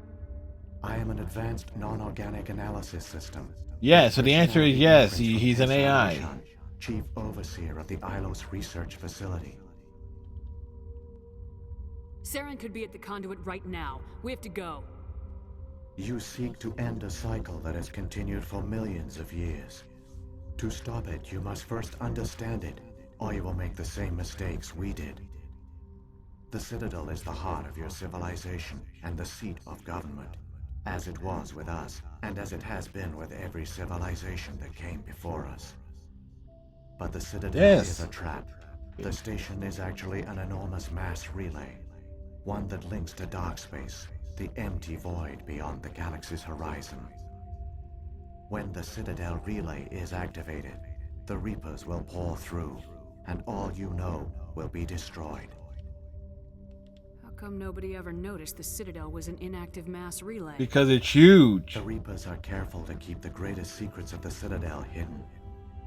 I am an advanced non-organic analysis system. Yeah, so the answer is yes, he's an AI. Chief Overseer of the Ilos Research Facility. Saren could be at the conduit right now. We have to go. You seek to end a cycle that has continued for millions of years. To stop it, you must first understand it, or you will make the same mistakes we did. The Citadel is the heart of your civilization and the seat of government, as it was with us, and as it has been with every civilization that came before us. But the Citadel is a trap. The station is actually an enormous mass relay, one that links to dark space, the empty void beyond the galaxy's horizon. When the Citadel relay is activated, the Reapers will pour through, and all you know will be destroyed. How come nobody ever noticed the Citadel was an inactive mass relay? Because it's huge. The Reapers are careful to keep the greatest secrets of the Citadel hidden.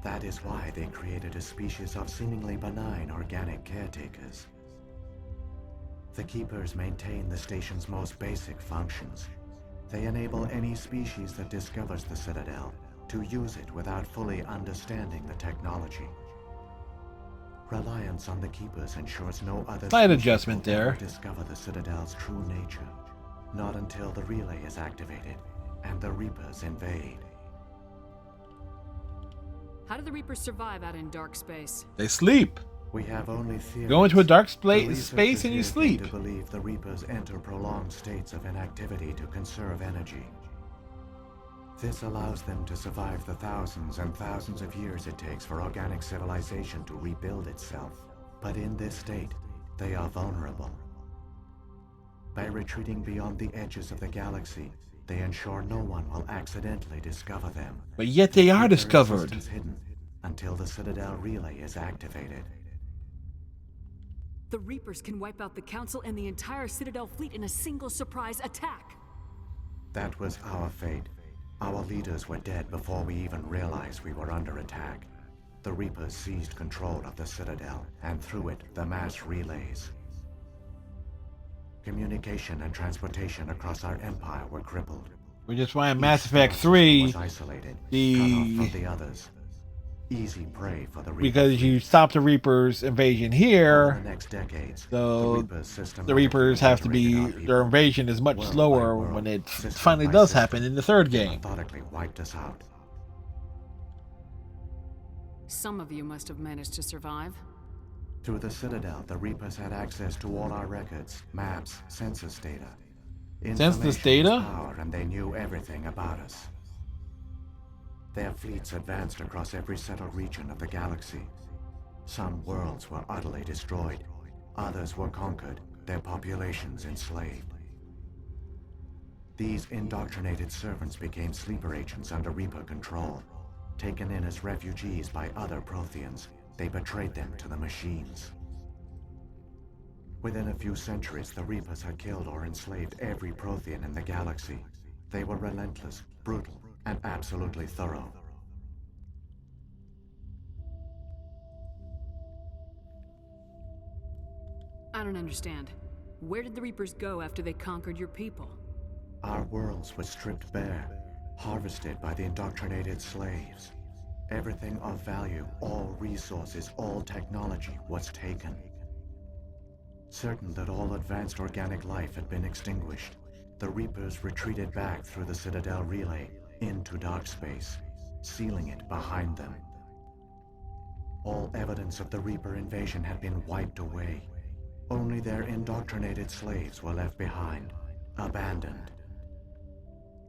That is why they created a species of seemingly benign organic caretakers. The Keepers maintain the station's most basic functions. They enable any species that discovers the Citadel to use it without fully understanding the technology. Reliance on the Keepers ensures no other slight species adjustment will ever there. discover the Citadel's true nature. Not until the relay is activated and the Reapers invade. How do the Reapers survive out in dark space? They sleep. We have only theories. Go into a dark The space researchers and you here sleep. tend to believe the Reapers enter prolonged states of inactivity to conserve energy. This allows them to survive the thousands and thousands of years it takes for organic civilization to rebuild itself. But in this state, they are vulnerable. By retreating beyond the edges of the galaxy, they ensure no one will accidentally discover them. But yet they are Keep their discovered. existence hidden until the Citadel relay is activated. The Reapers can wipe out the Council and the entire Citadel fleet in a single surprise attack. That was our fate. Our leaders were dead before we even realized we were under attack. The Reapers seized control of the Citadel, and through it, the mass relays. Communication and transportation across our empire were crippled. Which is why in Mass Effect 3, was isolated, cut off from the others. Easy prey for the Reapers. because you stop the Reapers invasion Over here, the next decades, so the the Reapers have to be, integrated our people. their invasion is much World by slower world, when it system finally by does system, happen in the third they game. methodically wiped us out. Some of you must have managed to survive. Through the Citadel, the Reapers had access to all our records, maps, census data. Census Information data? was power, and they knew everything about us. Their fleets advanced across every settled region of the galaxy. Some worlds were utterly destroyed. Others were conquered, their populations enslaved. These indoctrinated servants became sleeper agents under Reaper control, taken in as refugees by other Protheans, they betrayed them to the machines. Within a few centuries, the Reapers had killed or enslaved every Prothean in the galaxy. They were relentless, brutal, and absolutely thorough. I don't understand. Where did the Reapers go after they conquered your people? Our worlds were stripped bare, harvested by the indoctrinated slaves. Everything of value, all resources, all technology was taken. Certain that all advanced organic life had been extinguished, the Reapers retreated back through the Citadel relay into dark space, sealing it behind them. All evidence of the Reaper invasion had been wiped away. Only their indoctrinated slaves were left behind, abandoned.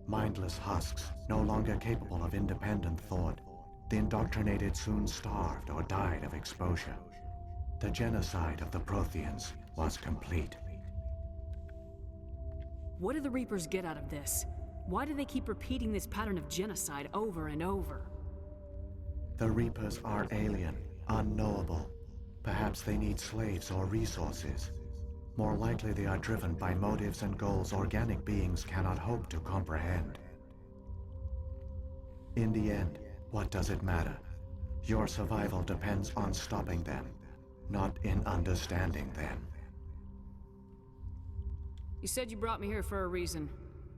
Mindless husks, no longer capable of independent thought, the indoctrinated soon starved or died of exposure. The genocide of the Protheans was complete. What do the Reapers get out of this? Why do they keep repeating this pattern of genocide over and over? The Reapers are alien, unknowable. Perhaps they need slaves or resources. More likely they are driven by motives and goals organic beings cannot hope to comprehend. In the end, what does it matter? Your survival depends on stopping them, not in understanding them. You said you brought me here for a reason.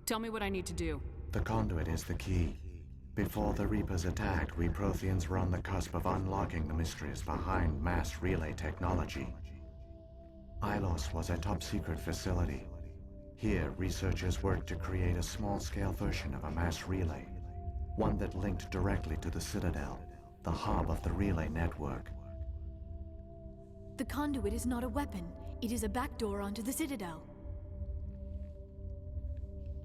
Tell me what I need to do. The conduit is the key. Before the Reapers attacked, we Protheans were on the cusp of unlocking the mysteries behind mass relay technology. Ilos was a top-secret facility. Here, researchers worked to create a small-scale version of a mass relay, one that linked directly to the Citadel, the hub of the relay network. The conduit is not a weapon. It is a backdoor onto the Citadel.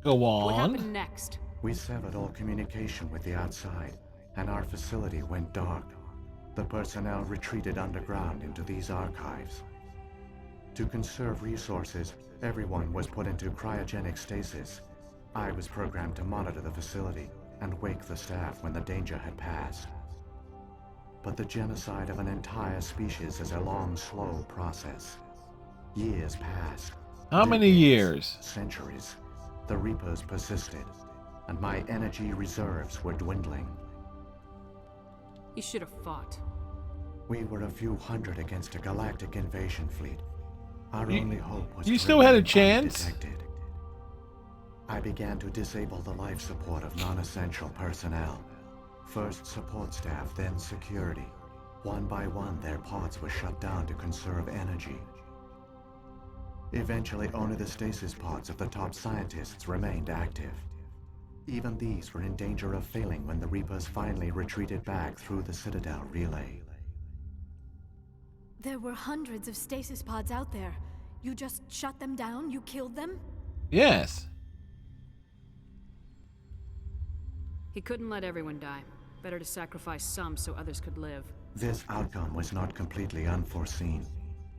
Go on. What happened next? We severed all communication with the outside, and our facility went dark. The personnel retreated underground into these archives. To conserve resources, everyone was put into cryogenic stasis. I was programmed to monitor the facility and wake the staff when the danger had passed. But the genocide of an entire species is a long, slow process. Years passed. How many years? Centuries. The Reapers persisted, and my energy reserves were dwindling. You should have fought. We were a few hundred against a galactic invasion fleet. Our only hope was you to still had a remain chance. undetected. I began to disable the life support of non-essential personnel. First support staff, then security. One by one, their pods were shut down to conserve energy. Eventually, only the stasis pods of the top scientists remained active. Even these were in danger of failing when the Reapers finally retreated back through the Citadel relay. There were hundreds of stasis pods out there. You just shut them down? You killed them? Yes. He couldn't let everyone die. Better to sacrifice some so others could live. This outcome was not completely unforeseen.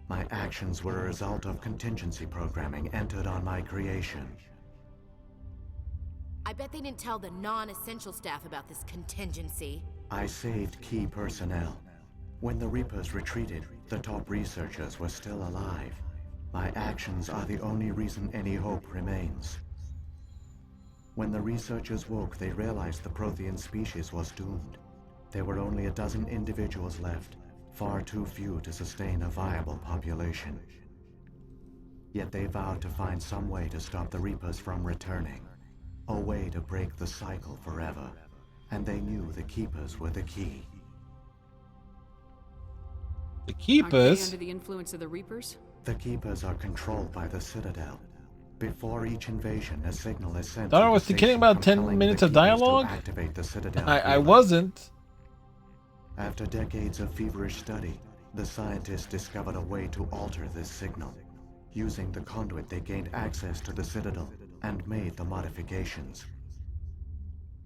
My actions were a result of contingency programming entered on my creation. I bet they didn't tell the non-essential staff about this contingency. I saved key personnel. When the Reapers retreated, the top researchers were still alive. My actions are the only reason any hope remains. When the researchers woke, they realized the Prothean species was doomed. There were only a dozen individuals left, far too few to sustain a viable population. Yet they vowed to find some way to stop the Reapers from returning, a way to break the cycle forever, and they knew the Keepers were the key. The Aren't they Keepers? under the influence of the Reapers? The Keepers are controlled by the Citadel. Before each invasion, a signal is sent. Thought I to was the kidding station about 10 compelling minutes the of Keepers dialogue? to activate the Citadel I relay. wasn't. After decades of feverish study, the scientists discovered a way to alter this signal. Using the conduit, they gained access to the Citadel and made the modifications.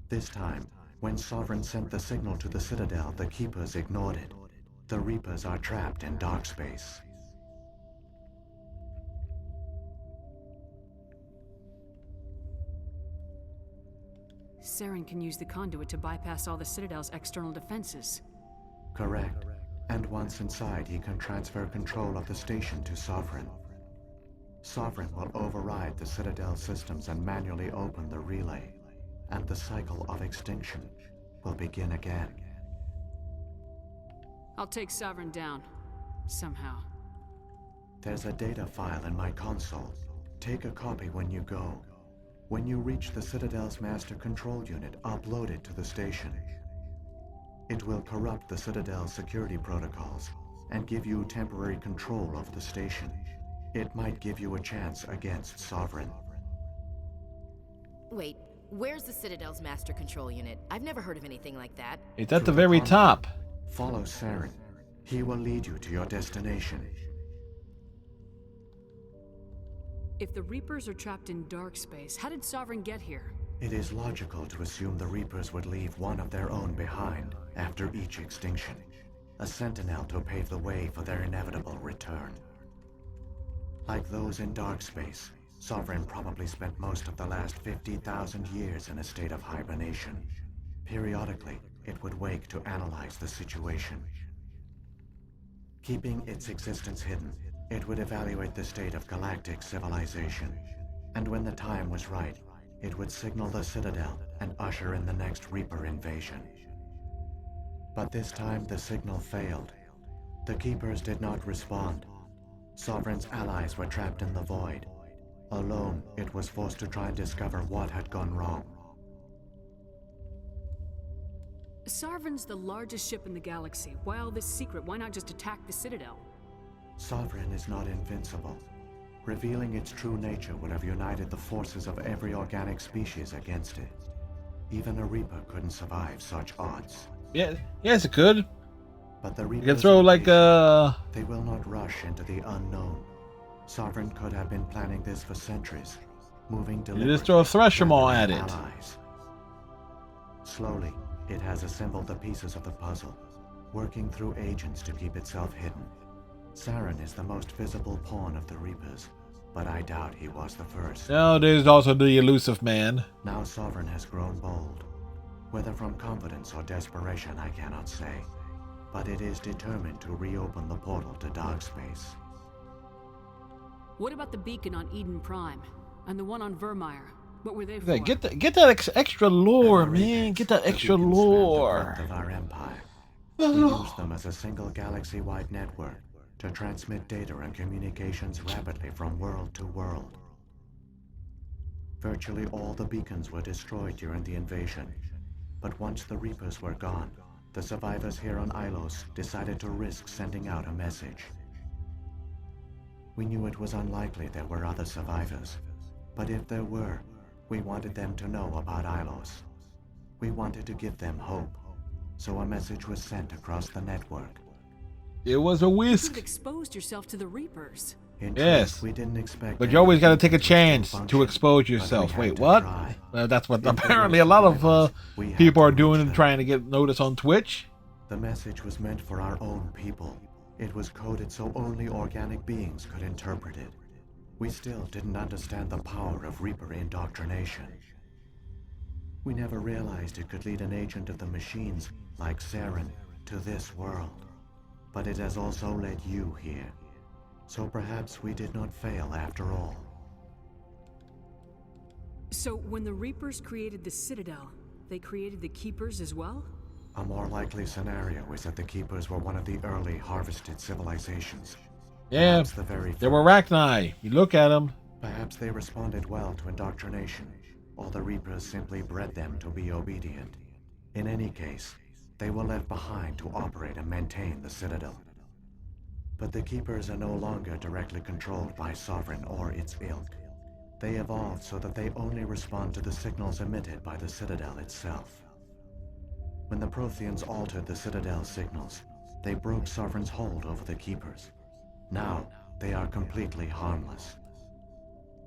This time, when Sovereign sent the signal to the Citadel, the Keepers ignored it. The Reapers are trapped in dark space. Saren can use the conduit to bypass all the Citadel's external defenses. Correct. And once inside, he can transfer control of the station to Sovereign. Sovereign will override the Citadel systems and manually open the relay, and the cycle of extinction will begin again. I'll take Sovereign down. Somehow. There's a data file in my console. Take a copy when you go. When you reach the Citadel's master control unit, upload it to the station. It will corrupt the Citadel's security protocols and give you temporary control over the station. It might give you a chance against Sovereign. Wait, where's the Citadel's master control unit? I've never heard of anything like that. It's at the very top. Follow Saren. He will lead you to your destination. If the Reapers are trapped in dark space, how did Sovereign get here? It is logical to assume the Reapers would leave one of their own behind after each extinction. A sentinel to pave the way for their inevitable return. Like those in dark space, Sovereign probably spent most of the last 50,000 years in a state of hibernation. Periodically, it would wake to analyze the situation. Keeping its existence hidden, it would evaluate the state of galactic civilization. And when the time was right, it would signal the Citadel and usher in the next Reaper invasion. But this time the signal failed. The Keepers did not respond. Sovereign's allies were trapped in the void. Alone, it was forced to try and discover what had gone wrong. Sovereign's the largest ship in the galaxy. Why all this secret? Why not just attack the Citadel? Sovereign is not invincible. Revealing its true nature would have united the forces of every organic species against it. Even a Reaper couldn't survive such odds. Yeah, yes, it could. But the Reapers you can throw like they will not rush into the unknown. Sovereign could have been planning this for centuries, moving deliberately. You just throw a thresher maul at it. Allies. Slowly, it has assembled the pieces of the puzzle, working through agents to keep itself hidden. Saren is the most visible pawn of the Reapers, but I doubt he was the first. No, there's also the elusive man. Now Sovereign has grown bold. Whether from confidence or desperation, I cannot say. But it is determined to reopen the portal to dark space. What about the beacon on Eden Prime? And the one on Vermeer? What were they for? Yeah, get that extra lore, man. Get that extra lore. The of our empire. We use them as a single galaxy-wide network to transmit data and communications rapidly from world to world. Virtually all the beacons were destroyed during the invasion, but once the Reapers were gone, the survivors here on Ilos decided to risk sending out a message. We knew it was unlikely there were other survivors, but if there were, we wanted them to know about Ilos. We wanted to give them hope, so a message was sent across the network. It was a whisk. You've exposed yourself to the Reapers. Yes, we didn't expect. But you always got to take a chance to expose yourself. Wait, what? That's what apparently a lot of people are doing and trying to get notice on Twitch. The message was meant for our own people. It was coded so only organic beings could interpret it. We still didn't understand the power of Reaper indoctrination. We never realized it could lead an agent of the machines, like Saren, to this world. But it has also led you here. So perhaps we did not fail after all. So when the Reapers created the Citadel, they created the Keepers as well? A more likely scenario is that the Keepers were one of the early harvested civilizations. Yeah, they were Arachni. You look at them. Perhaps they responded well to indoctrination, or the Reapers simply bred them to be obedient. In any case, they were left behind to operate and maintain the Citadel. But the Keepers are no longer directly controlled by Sovereign or its ilk. They evolved so that they only respond to the signals emitted by the Citadel itself. When the Protheans altered the Citadel's signals, they broke Sovereign's hold over the Keepers. Now, they are completely harmless.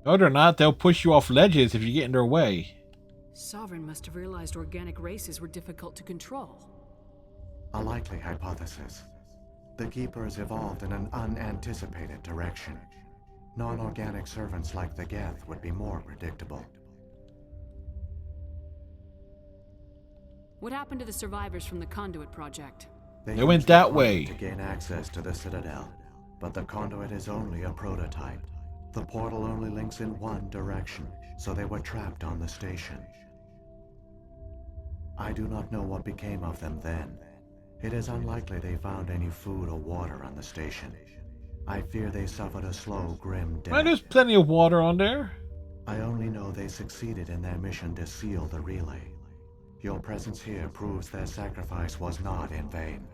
No, they're not. They'll push you off ledges if you get in their way. Sovereign must have realized organic races were difficult to control. A likely hypothesis. The Keepers evolved in an unanticipated direction. Non-organic servants like the Geth would be more predictable. What happened to the survivors from the Conduit project? They went used the that conduit way. to gain access to the Citadel, but the conduit is only a prototype. The portal only links in one direction, so they were trapped on the station. I do not know what became of them then. It is unlikely they found any food or water on the station. I fear they suffered a slow, grim death. Well, there's plenty of water on there. I only know they succeeded in their mission to seal the relay. Your presence here proves their sacrifice was not in vain.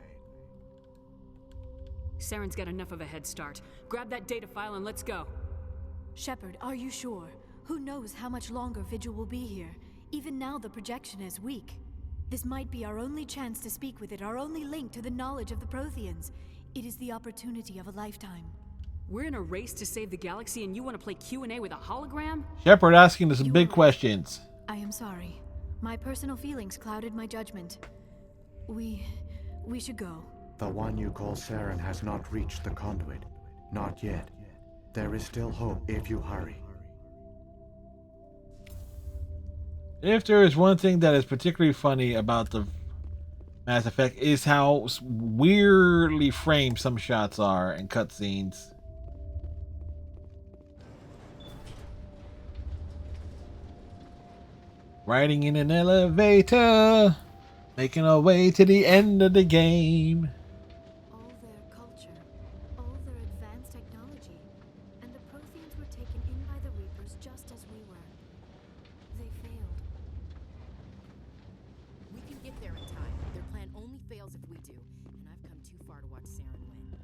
Saren's got enough of a head start. Grab that data file and let's go. Shepard, are you sure? Who knows how much longer Vigil will be here? Even now the projection is weak. This might be our only chance to speak with it, our only link to the knowledge of the Protheans. It is the opportunity of a lifetime. We're in a race to save the galaxy and you want to play Q&A with a hologram? Shepard asking us some big questions. I am sorry. My personal feelings clouded my judgment. We should go. The one you call Saren has not reached the conduit. Not yet. There is still hope if you hurry. If there is one thing that is particularly funny about the Mass Effect is how weirdly framed some shots are and cutscenes. Riding in an elevator, making our way to the end of the game. All their culture, all their advanced technology, and the Protheans were taken in by the Reapers just as we were. They failed. We can get there in time. Their plan only fails if we do, and I've come too far to watch Saren win.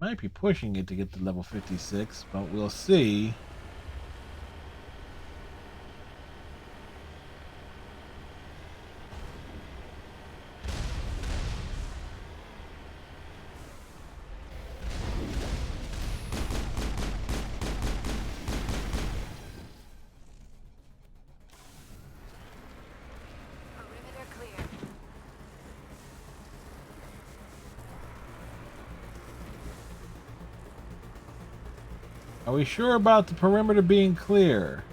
Might be pushing it to get to level 56, but we'll see. Are we sure about the perimeter being clear?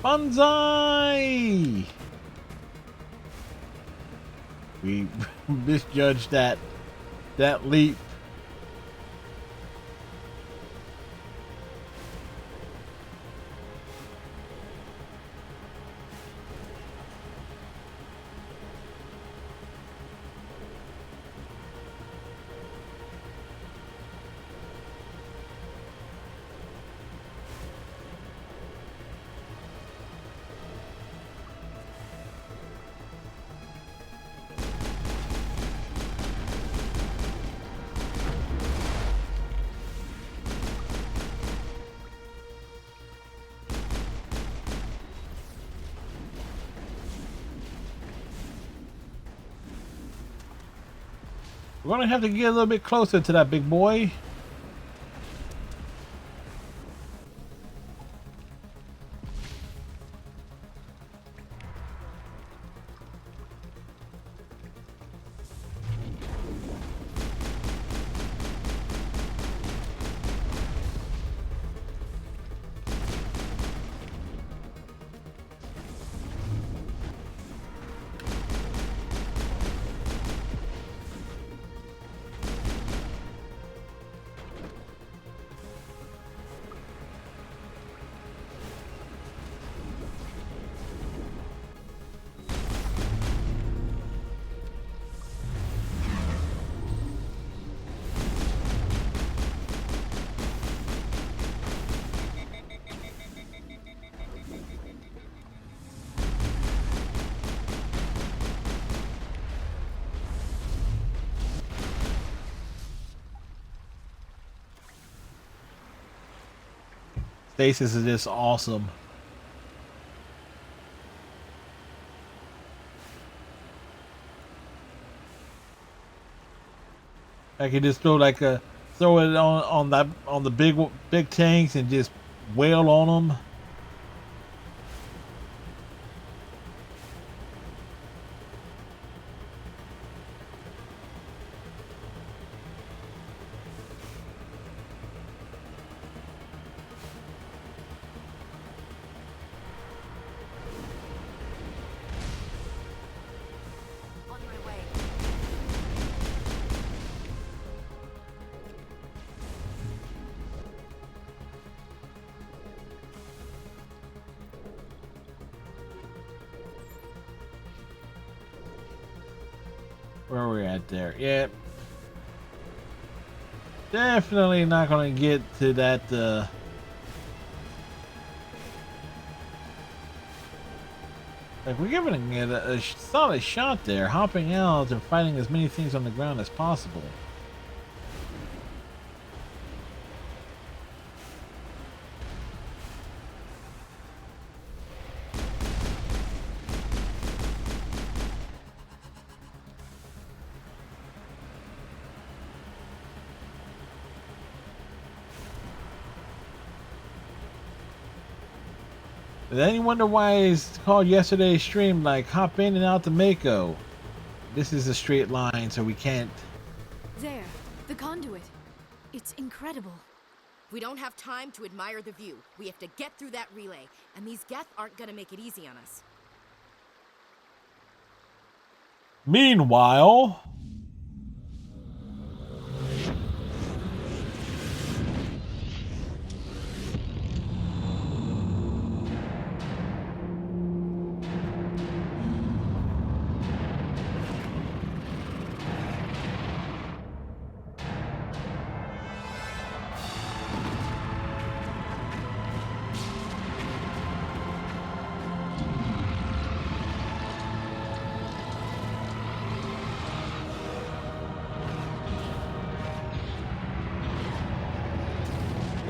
Banzai! We misjudged that leap. We're gonna have to get a little bit closer to that big boy. Stasis is just awesome. I can just throw throw it on the big tanks and just wail on them. Where are we at there? Yeah. Definitely not going to get to that, like, we're giving it a solid shot there, hopping out and fighting as many things on the ground as possible. Then you wonder why it's called yesterday's stream, like hop in and out the Mako. This is a straight line, so we can't. There, the conduit. It's incredible. We don't have time to admire the view. We have to get through that relay, and these Geth aren't gonna make it easy on us. Meanwhile,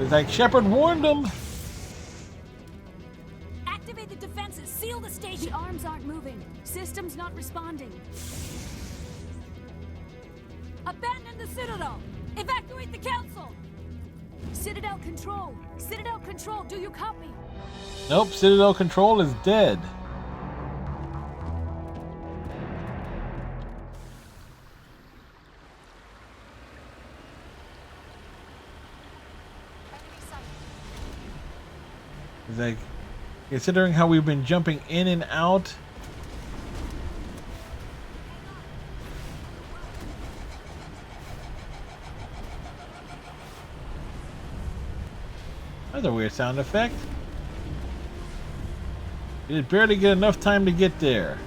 it's like Shepard warned them. Activate the defenses. Seal the station. The arms aren't moving. Systems not responding. Abandon the Citadel. Evacuate the Council. Citadel Control. Citadel Control, do you copy? Nope, Citadel Control is dead. It's like, considering how we've been jumping in and out. That's a weird sound effect. You did barely get enough time to get there.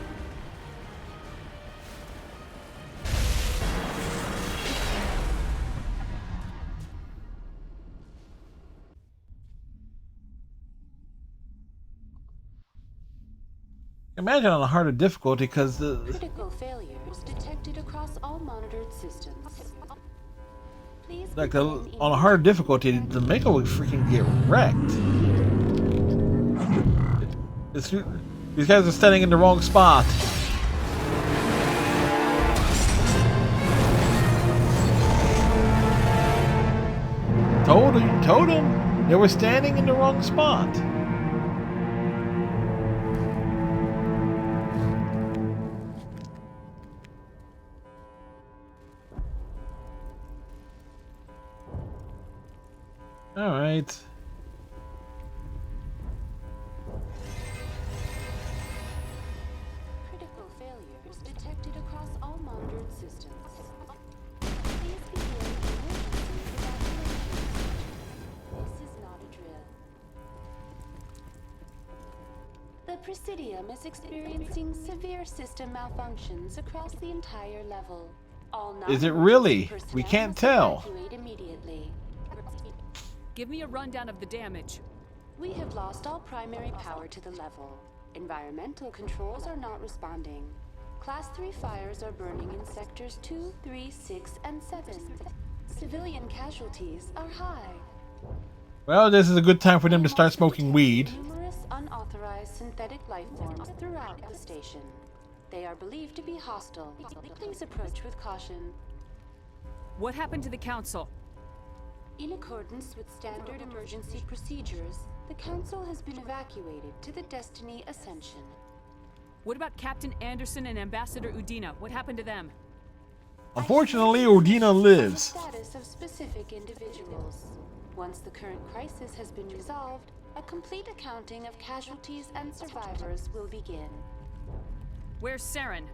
Imagine on a harder difficulty, because the critical failures detected across all monitored systems. Please like on a harder difficulty, the Mako would freaking get wrecked. These guys are standing in the wrong spot. Told them they were standing in the wrong spot. All right. Critical failures detected across all monitored systems. Please begin emergency evacuation. This is not a drill. The Presidium is experiencing severe system malfunctions across the entire level. All Is it really? We can't tell. evacuate immediately. Give me a rundown of the damage. We have lost all primary power to the level. Environmental controls are not responding. Class 3 fires are burning in sectors 2, 3, 6, and 7. Civilian casualties are high. Well, this is a good time for them to start smoking weed. Numerous unauthorized synthetic life forms throughout the station. They are believed to be hostile. Please approach with caution. What happened to the Council? In accordance with standard emergency procedures, the Council has been evacuated to the Destiny Ascension. What about Captain Anderson and Ambassador Udina? What happened to them? Unfortunately, Udina lives. The status of specific individuals. Once the current crisis has been resolved, a complete accounting of casualties and survivors will begin. Where's Saren?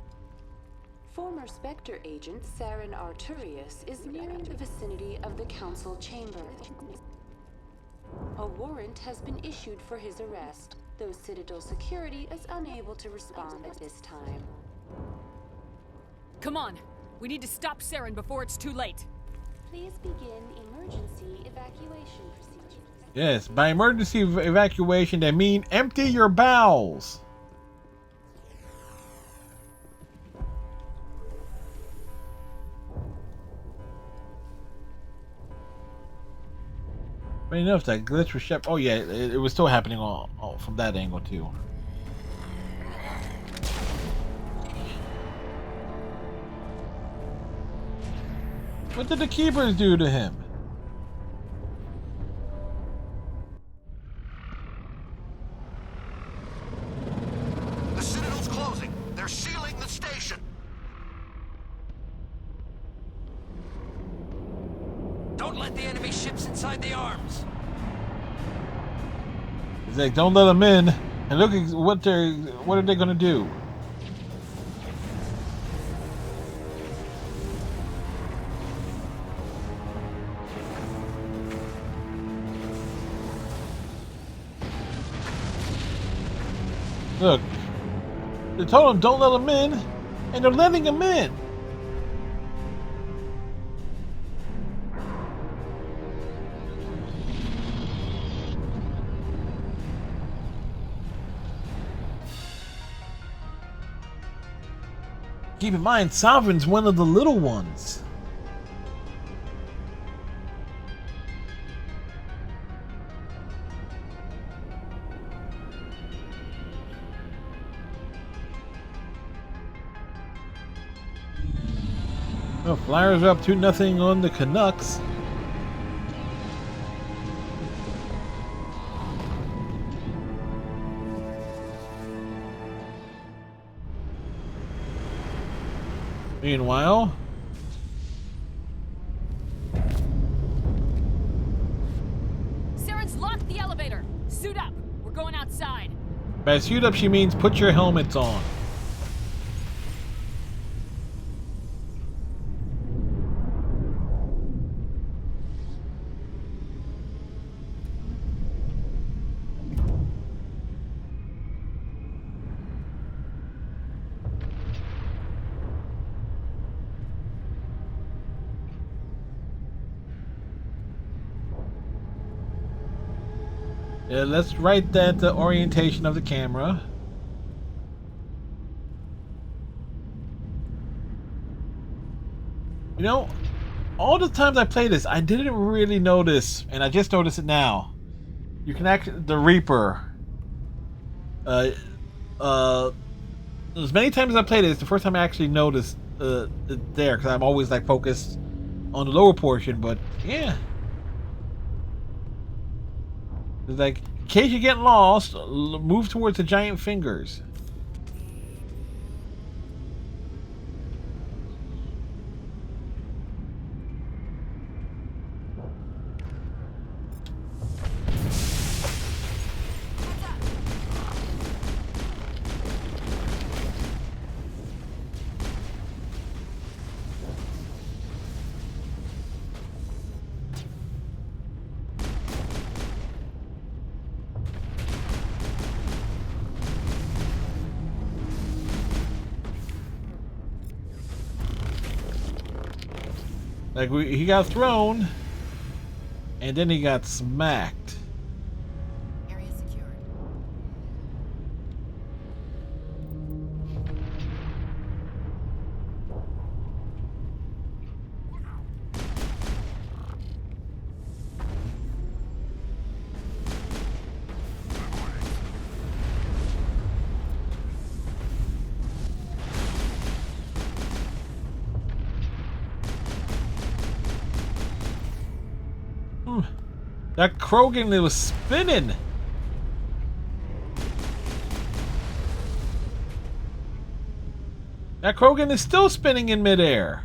Former Spectre agent Saren Arturius is nearing the vicinity of the Council chamber. A warrant has been issued for his arrest, though Citadel security is unable to respond at this time. Come on. We need to stop Saren before it's too late. Please begin emergency evacuation procedures. Yes, by emergency evacuation, they mean empty your bowels. Funny enough, that glitch was Shep. Oh yeah, it was still happening from that angle too. What did the keepers do to him? The Citadel's closing. They're sealing the station. Don't let the enemy ships inside the arms. He's like, don't let them in. And look at what are they gonna do? Look, they told them don't let them in, and they're letting them in. Keep in mind, Sovereign's one of the little ones. Well, Flyers are up 2-0 on the Canucks. Meanwhile, Saren's locked the elevator. Suit up. We're going outside. by suit up she means put your helmets on. Yeah, let's write that the orientation of the camera. You know, all the times I play this, I didn't really notice, and I just noticed it now. You can actually, the Reaper. As many times as I played this, the first time I actually noticed it there, because I'm always like focused on the lower portion, but yeah. It's like, in case you get lost, move towards the giant fingers. Like, he got thrown, and then he got smacked. Area secured. That Krogan, it was spinning. That Krogan is still spinning in midair.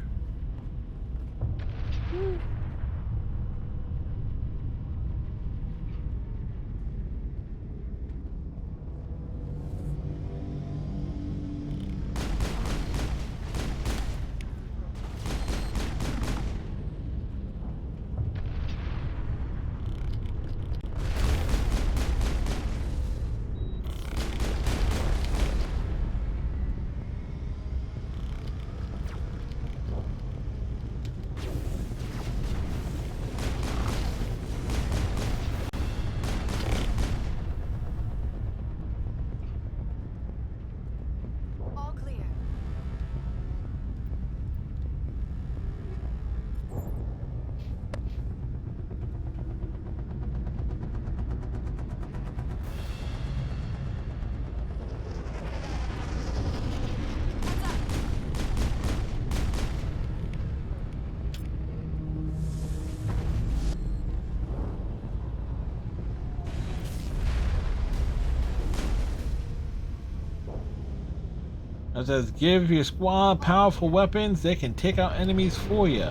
It says, give your squad powerful weapons, they can take out enemies for you.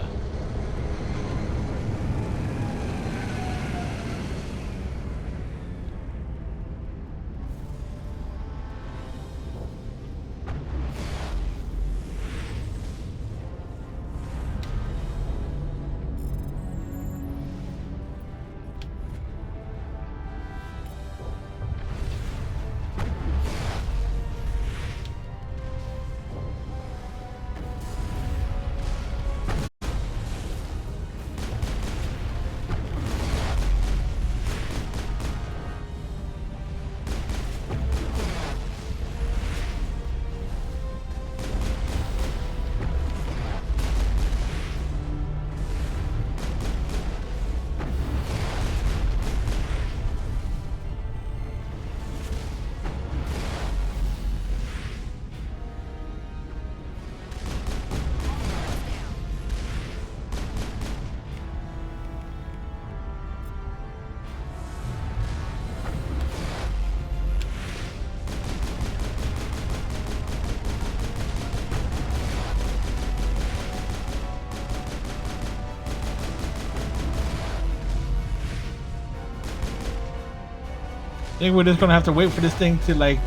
I think we're just gonna have to wait for this thing to like.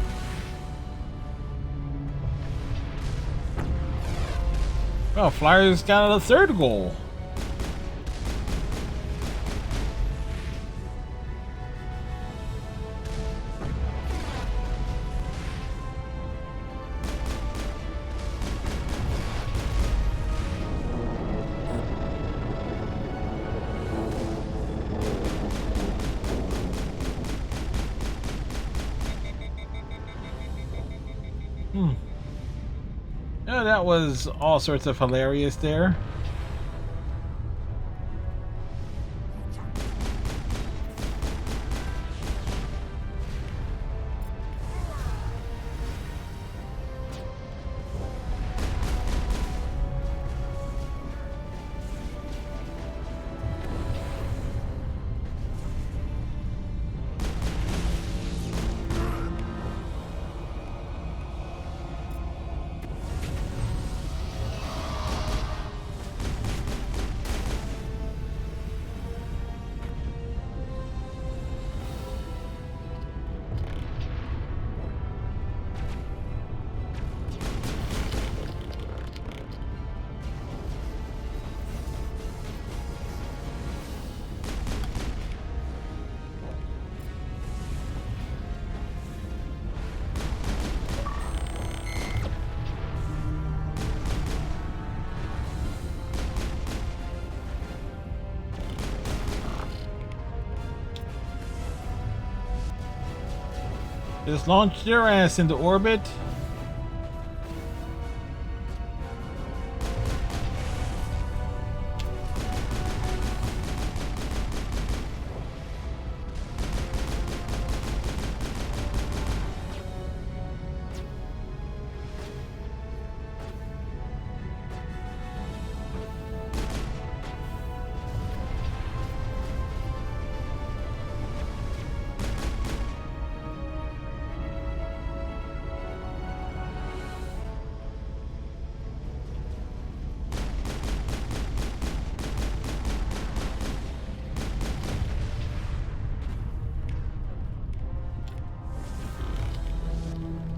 Well, Flyers got a third goal. Yeah, that was all sorts of hilarious there. Just launch their ass into orbit.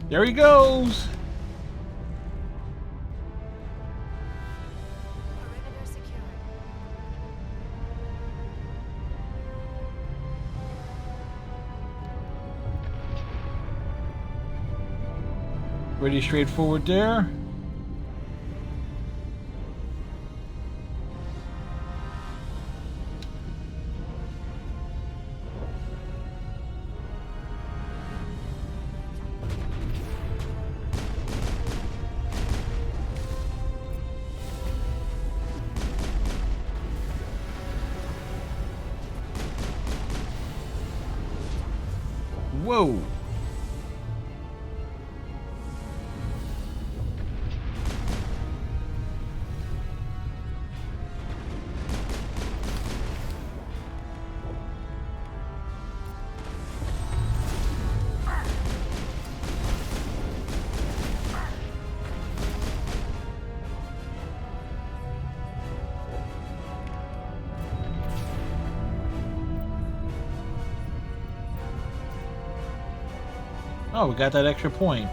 There he goes. Pretty straightforward there. Whoa. Oh, we got that extra point.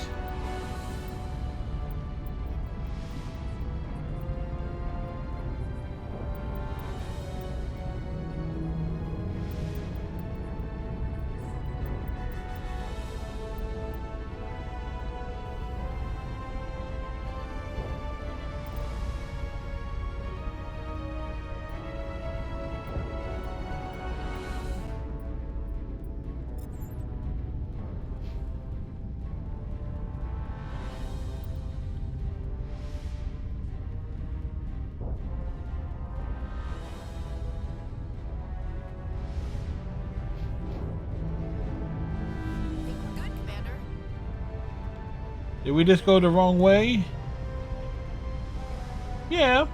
Did we just go the wrong way? Yeah.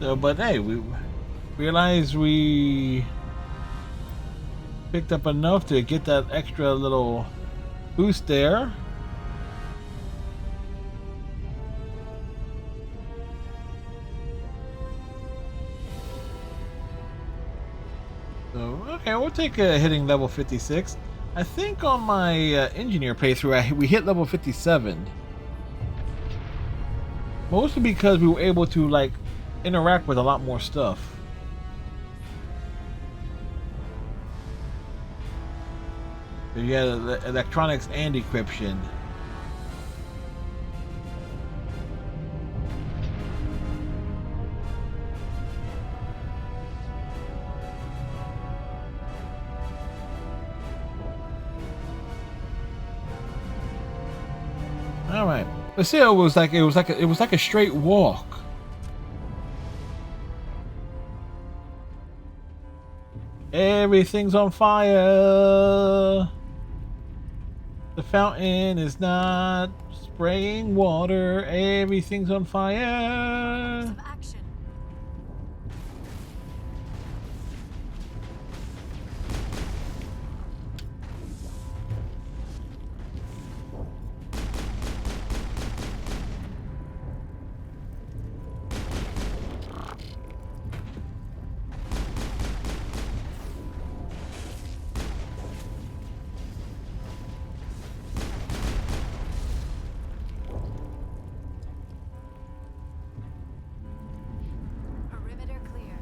So, but hey, we realized we picked up enough to get that extra little boost there. So, okay, we'll take hitting level 56. I think on my engineer playthrough, we hit level 57. Mostly because we were able to, like, interact with a lot more stuff. So you had the electronics and encryption. All right, but still, it was like a straight walk. Everything's on fire. The fountain is not spraying water. Everything's on fire. Some action. Perimeter clear.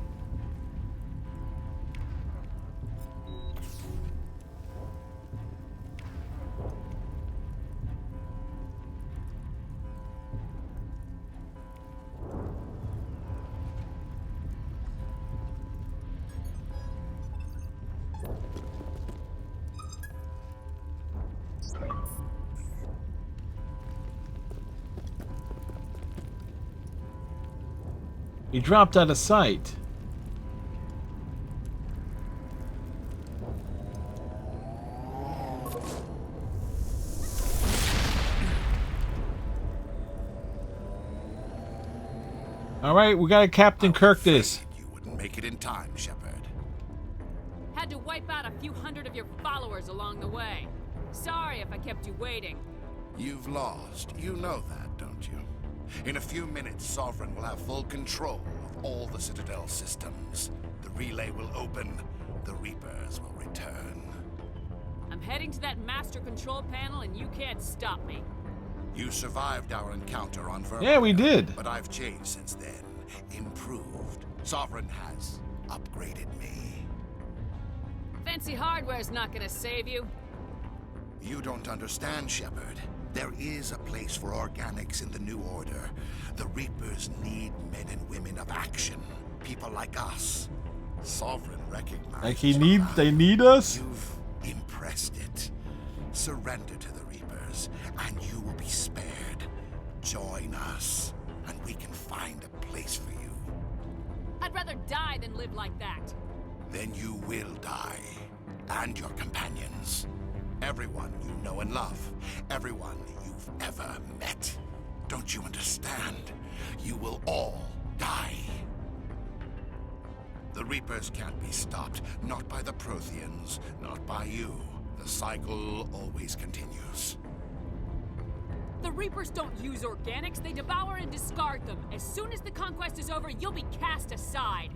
He dropped out of sight. All right, we gotta Captain Kirk this. You wouldn't make it in time, Shepard. Had to wipe out a few hundred of your followers along the way. Sorry if I kept you waiting. You've lost. You know that, don't you? In a few minutes, Sovereign will have full control of all the Citadel systems. The relay will open. The Reapers will return. I'm heading to that master control panel and you can't stop me. You survived our encounter on Vermont. Yeah, we did. But I've changed since then. Improved. Sovereign has upgraded me. Fancy hardware's not gonna save you. You don't understand, Shepard. There is a place for organics in the New Order. The Reapers need men and women of action. People like us. Sovereign recognizes. Like they need us? You've impressed it. Surrender to the Reapers, and you will be spared. Join us, and we can find a place for you. I'd rather die than live like that. Then you will die. And your companions. Everyone you know and love. Everyone you've ever met. Don't you understand? You will all die. The Reapers can't be stopped. Not by the Protheans. Not by you. The cycle always continues. The Reapers don't use organics, they devour and discard them. As soon as the conquest is over, you'll be cast aside.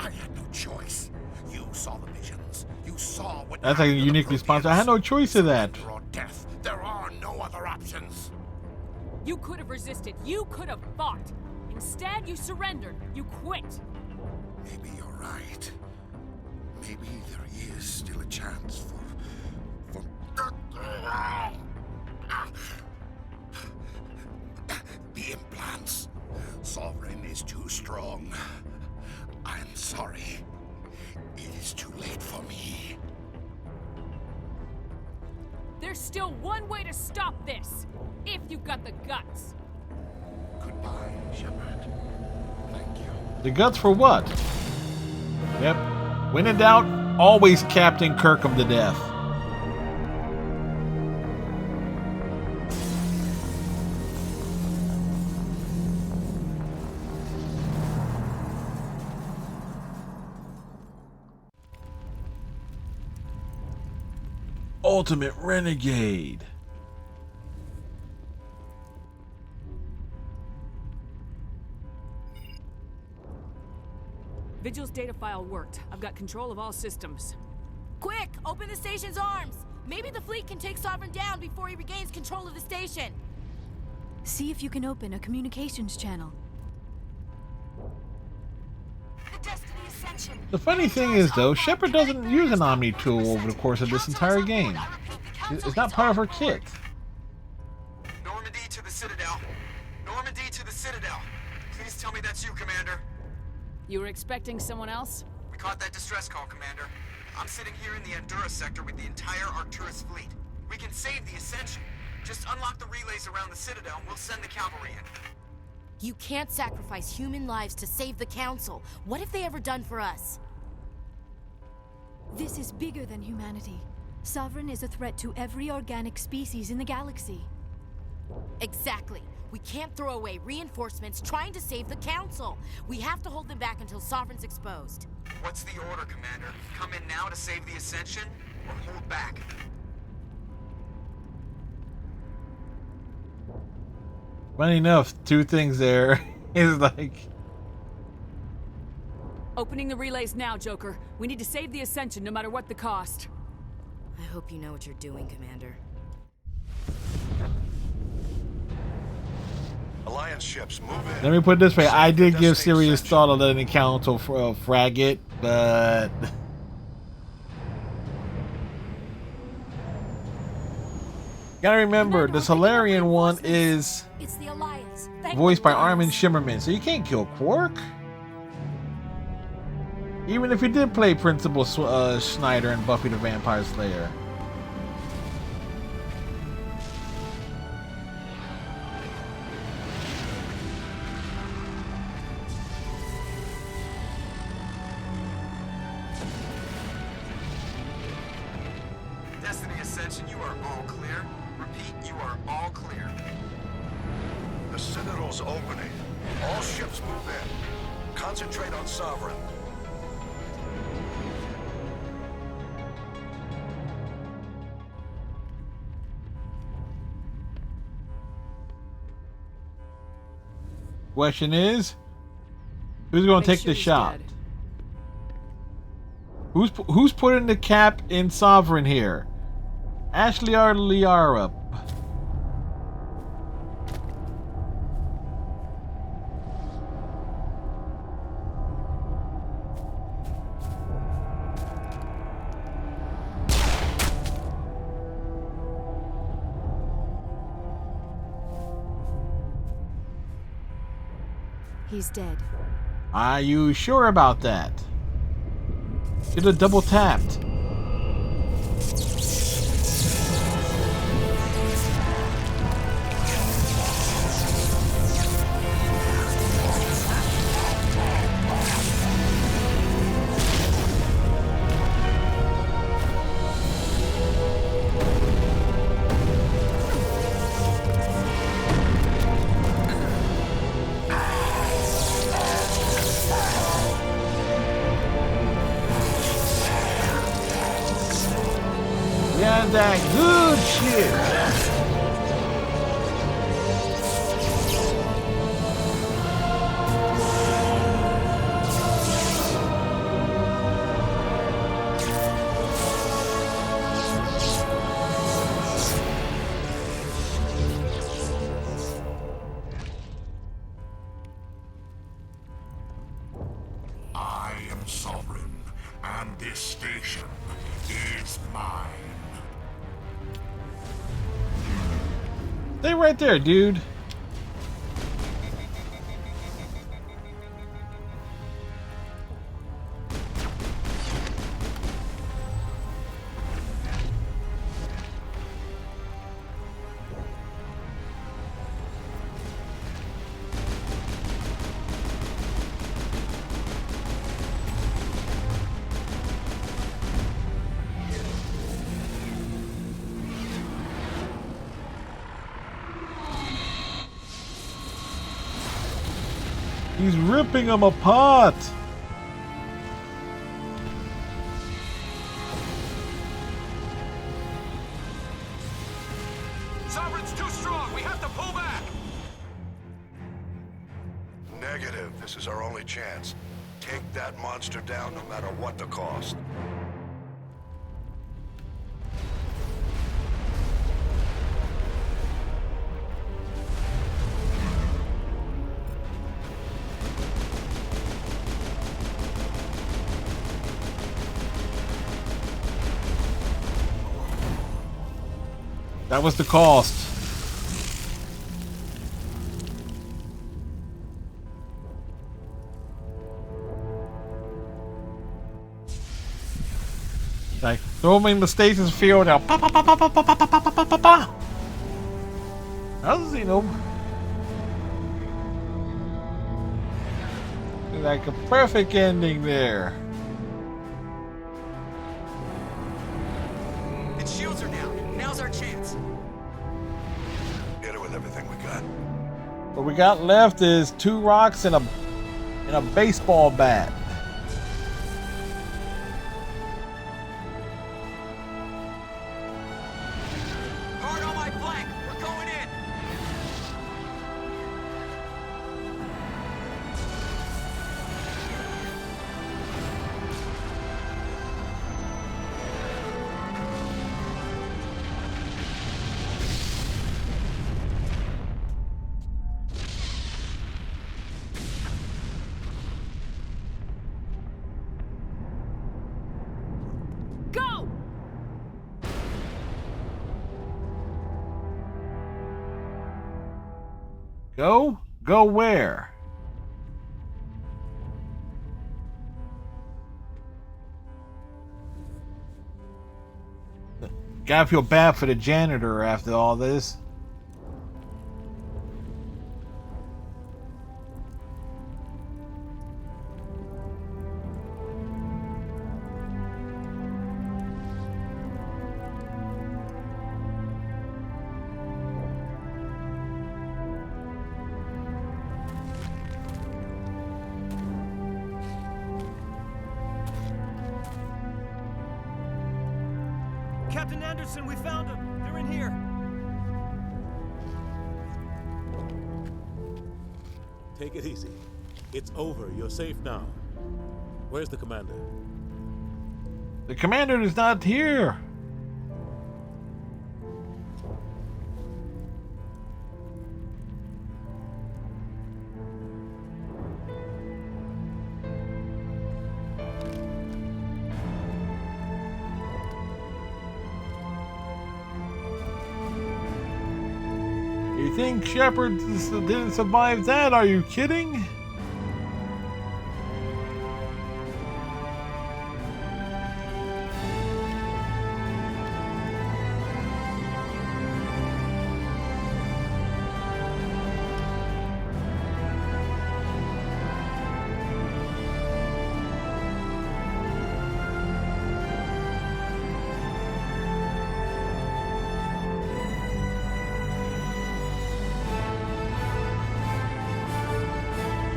I had no choice. You saw the visions. You saw what That's a unique response. I had no choice of that. or death. There are no other options. You could have resisted. You could have fought. Instead, you surrendered. You quit. Maybe you're right. Maybe there is still a chance for the implants. Sovereign is too strong. I'm sorry. It is too late for me. There's still one way to stop this. If you've got the guts. Goodbye, Shepard. Thank you. The guts for what? Yep. When in doubt, always Captain Kirkham to death. Ultimate Renegade. Vigil's data file worked. I've got control of all systems. Quick! Open the station's arms! Maybe the fleet can take Sovereign down before he regains control of the station. See if you can open a communications channel. The funny thing is, though, Shepard doesn't use an Omni tool over the course of this entire game. It's not part of her kit. Normandy to the Citadel. Normandy to the Citadel. Please tell me that's you, Commander. You were expecting someone else? We caught that distress call, Commander. I'm sitting here in the Endura sector with the entire Arcturus fleet. We can save the Ascension. Just unlock the relays around the Citadel and we'll send the cavalry in. You can't sacrifice human lives to save the Council. What have they ever done for us? This is bigger than humanity. Sovereign is a threat to every organic species in the galaxy. Exactly. We can't throw away reinforcements trying to save the Council. We have to hold them back until Sovereign's exposed. What's the order, Commander? Come in now to save the Ascension, or hold back? Funny enough, two things there is like... Opening the relays now, Joker. We need to save the Ascension no matter what the cost. I hope you know what you're doing, Commander. Alliance ships, move in. Let me put it this way. I did give serious thought of letting the Council frag it, but... Gotta remember, the Solarian one is It's the Alliance. voiced by Armin Shimmerman, so you can't kill Quark. Even if you did play Principal Schneider and Buffy the Vampire Slayer. Destiny Ascension, you are all clear. Repeat, you are all clear. The Citadel's opening. All ships move in. Concentrate on Sovereign. Question is, who's going to take the shot? Who's putting the cap in Sovereign here? Ashley or Liara? He's dead. Are you sure about that? Should have double tapped. Yeah, that good shit. This station is mine. Stay right there, dude. He's ripping them apart. Sovereign's too strong. We have to pull back. Negative. This is our only chance. Take that monster down no matter what the cost. That was the cost. Like, throw him in the stasis field now. Pa, pa, pa, pa, pa, pa, pa, pa, pa, pa, pa. How's he know? Like a perfect ending there. Its shields are down. Now's our chance. Hit it with everything we got. What we got left is 2 rocks and a baseball bat. Hard on my flank. We're going in. Go! Go? Go where? Gotta feel bad for the janitor after all this. Captain Anderson, we found them. They're in here. Take it easy. It's over. You're safe now. Where's the commander? The commander is not here. You think Shepard didn't survive that? Are you kidding?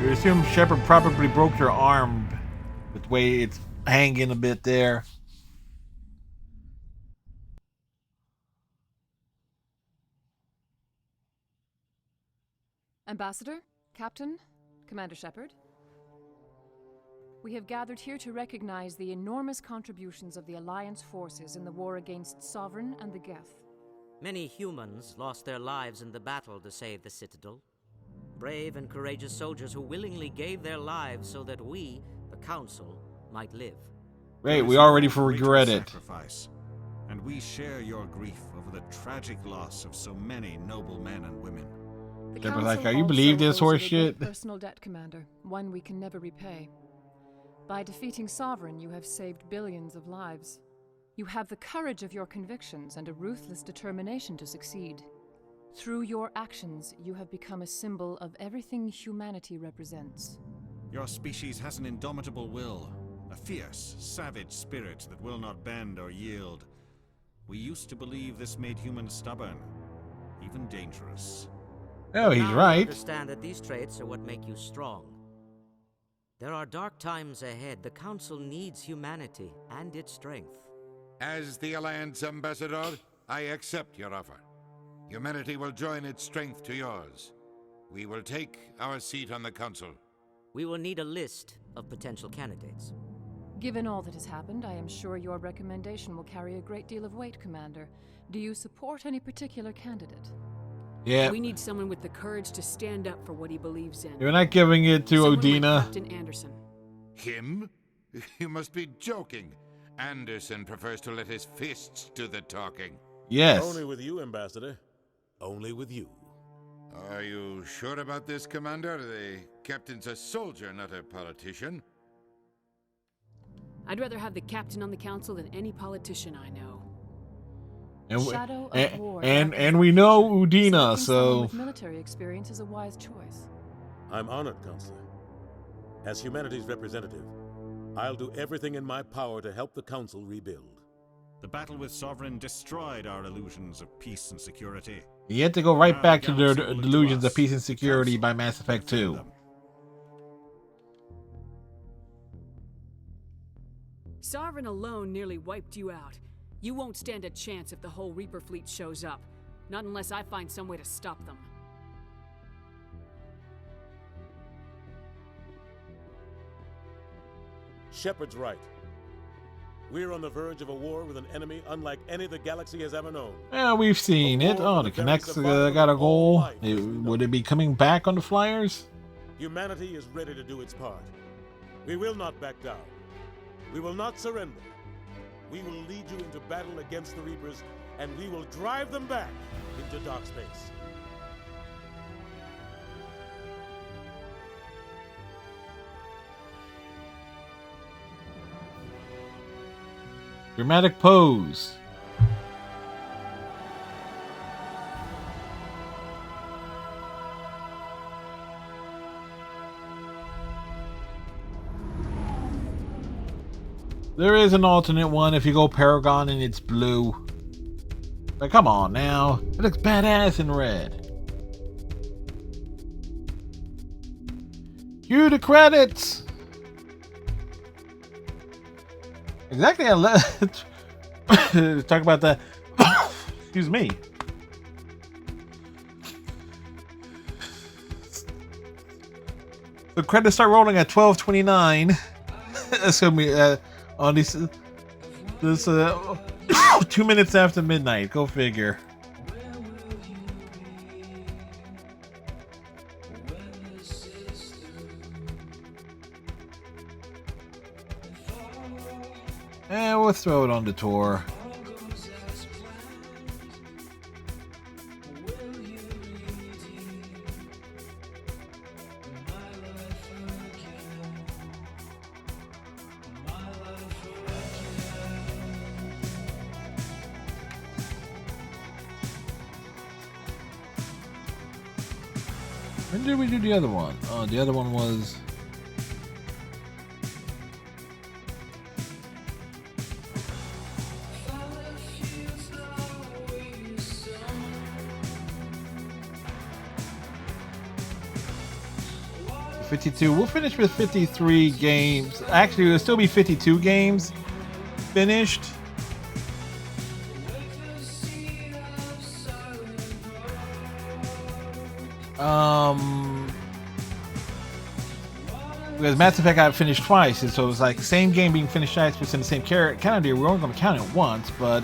You assume Shepard probably broke your arm with the way it's hanging a bit there. Ambassador, Captain, Commander Shepard. We have gathered here to recognize the enormous contributions of the Alliance forces in the war against Sovereign and the Geth. Many humans lost their lives in the battle to save the Citadel. Brave and courageous soldiers who willingly gave their lives so that we, the Council, might live. Wait, There we is already no greater regret it. sacrifice, and we share your grief over the tragic loss of so many noble men and women. The Shepard's Council like, are you also believe this owes horse you a great shit? personal debt, Commander, one we can never repay. By defeating Sovereign, you have saved billions of lives. You have the courage of your convictions and a ruthless determination to succeed. Through your actions, you have become a symbol of everything humanity represents. Your species has an indomitable will, a fierce, savage spirit that will not bend or yield. We used to believe this made humans stubborn, even dangerous. Oh, But he's now right. we understand that these traits are what make you strong. There are dark times ahead. The Council needs humanity and its strength. As the Alliance Ambassador, I accept your offer. Humanity will join its strength to yours. We will take our seat on the Council. We will need a list of potential candidates. Given all that has happened, I am sure your recommendation will carry a great deal of weight, Commander. Do you support any particular candidate? Yeah. We need someone with the courage to stand up for what he believes in. You're not giving it to Someone like Odina. Captain Anderson. Him? You must be joking. Anderson prefers to let his fists do the talking. Yes. Only with you, Ambassador. Only with you. Are you sure about this, Commander? The captain's a soldier, not a politician. I'd rather have the captain on the council than any politician I know. And we know Udina, Someone so with military experience is a wise choice. I'm honored, Counselor. As humanity's representative, I'll do everything in my power to help the Council rebuild. The battle with Sovereign destroyed our illusions of peace and security. you have to go right Now back the to their galaxy will look to delusions of us, peace and the security Council, by Mass Effect to defend 2. them. Sovereign alone nearly wiped you out. You won't stand a chance if the whole Reaper fleet shows up. Not unless I find some way to stop them. Shepard's right. We're on the verge of a war with an enemy unlike any the galaxy has ever known. Yeah, we've seen it. Oh, the Connects got a goal. Would it be coming back on the Flyers? Humanity is ready to do its part. We will not back down. We will not surrender. We will lead you into battle against the Reapers, and we will drive them back into dark space. Dramatic pose. There is an alternate one if you go Paragon and it's blue. But come on now. It looks badass in red. Cue the credits. Exactly. Talk about that. Excuse me. The credits start rolling at 12:29. Excuse me. On this 2 minutes after midnight. Go figure. And we'll throw it on the tour. When did we do the other one? Oh, the other one was... $52. We'll finish with 53 games. Actually, it'll still be 52 games finished. Because Mass Effect got finished twice, and so it was like same game being finished twice, but in the same calendar year. We're only going to count it once, but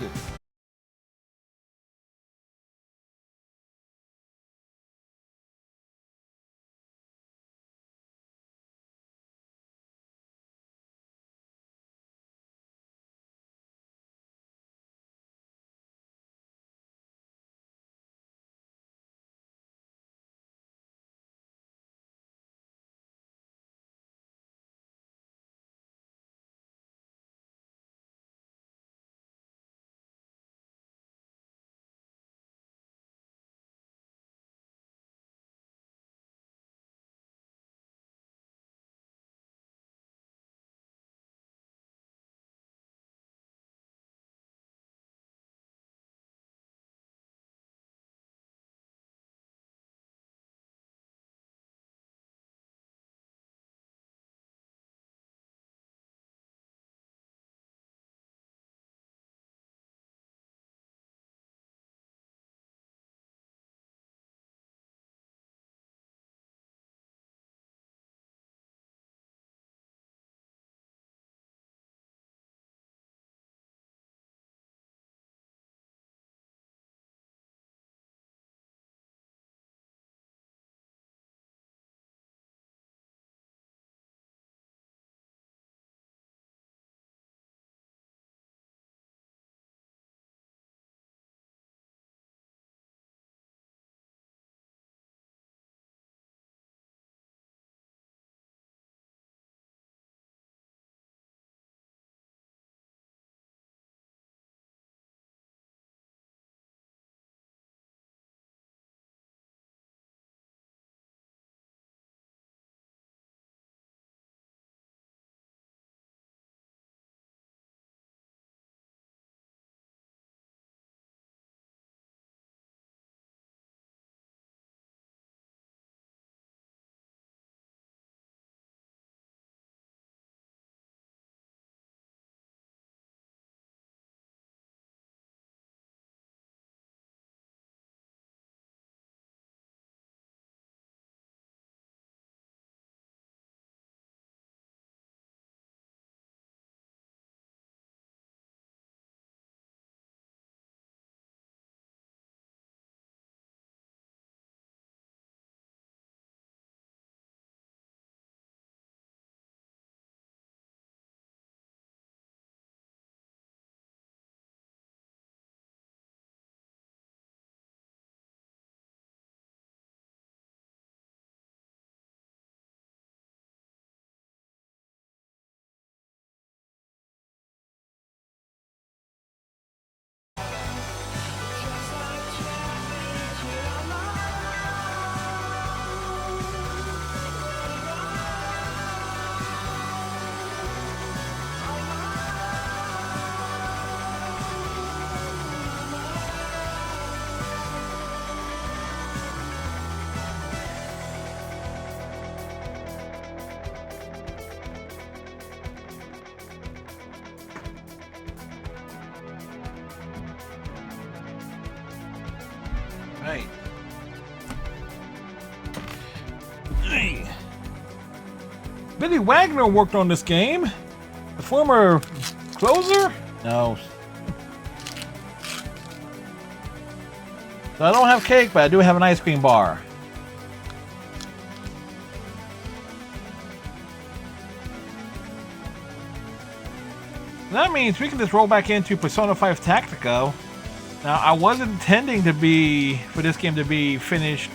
Right. Hey. Billy Wagner worked on this game. The former closer? No. So I don't have cake, but I do have an ice cream bar. That means we can just roll back into Persona 5 Tactico. Now, I was intending for this game to be finished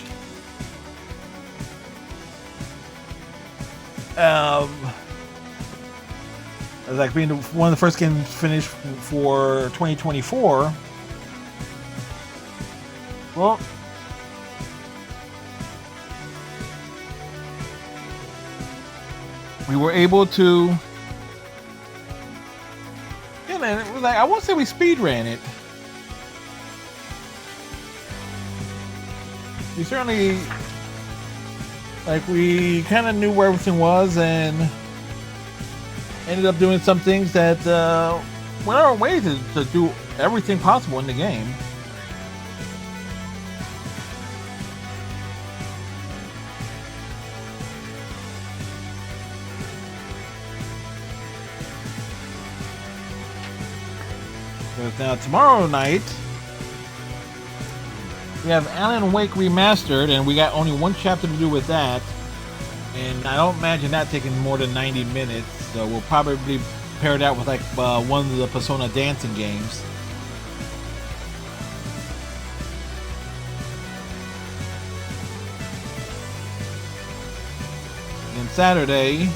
as like being one of the first games finished for 2024. Well, we were able to. Yeah, man, it was like I won't say we speed ran it. We certainly, like, we kind of knew where everything was and ended up doing some things that went our way to do everything possible in the game. Because now tomorrow night we have Alan Wake Remastered, and we got only one chapter to do with that. And I don't imagine that taking more than 90 minutes, so we'll probably pair that with like one of the Persona dancing games. And Saturday,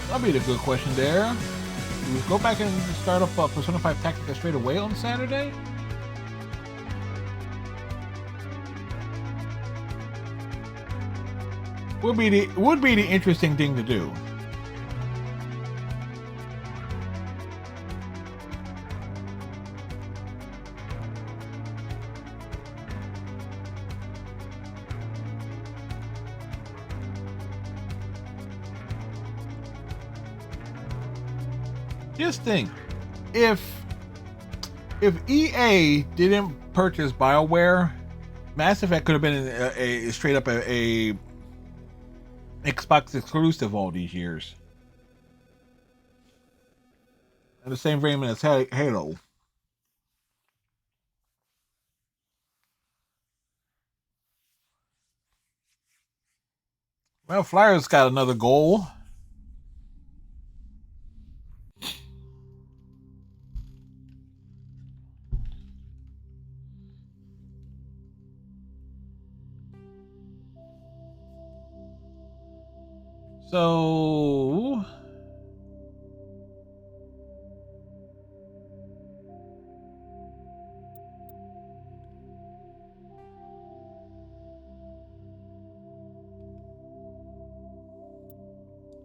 that'll be the good question there. Do we go back and start up Persona 5 Tactica straight away on Saturday? Would be the interesting thing to do. Just think, if EA didn't purchase BioWare, Mass Effect could have been a straight up a Xbox exclusive all these years. In the same vein as Halo. Well, Flyers got another goal. So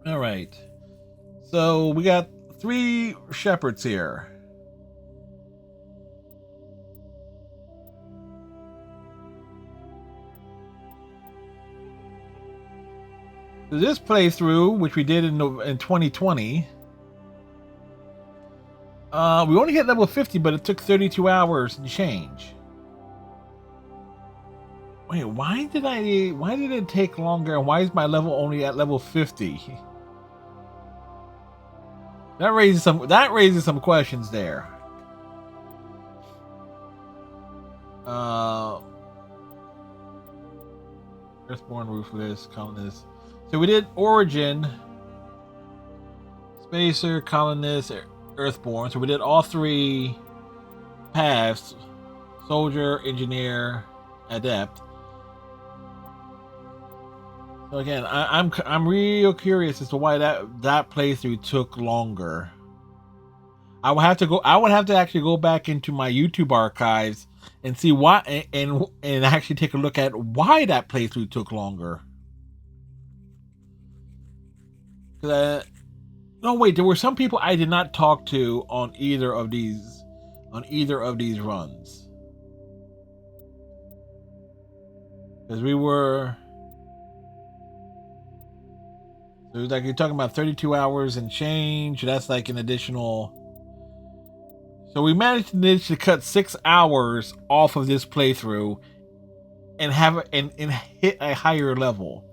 all right. So we got 3 shepherds here. So this playthrough, which we did in 2020, we only hit level 50, but it took 32 hours and change. Wait, why did it take longer, and why is my level only at level 50? That raises some questions there. Earthborn, Ruthless, Colonist. So we did Origin, Spacer, Colonist, Earthborn. So we did all 3 paths: Soldier, Engineer, Adept. So again, I'm real curious as to why that playthrough took longer. I would have to actually go back into my YouTube archives and see why, and actually take a look at why that playthrough took longer. No, wait, there were some people I did not talk to on either of these runs. Because we were So it's like you're talking about 32 hours and change. That's like an additional. So we managed to cut 6 hours off of this playthrough and have and hit a higher level.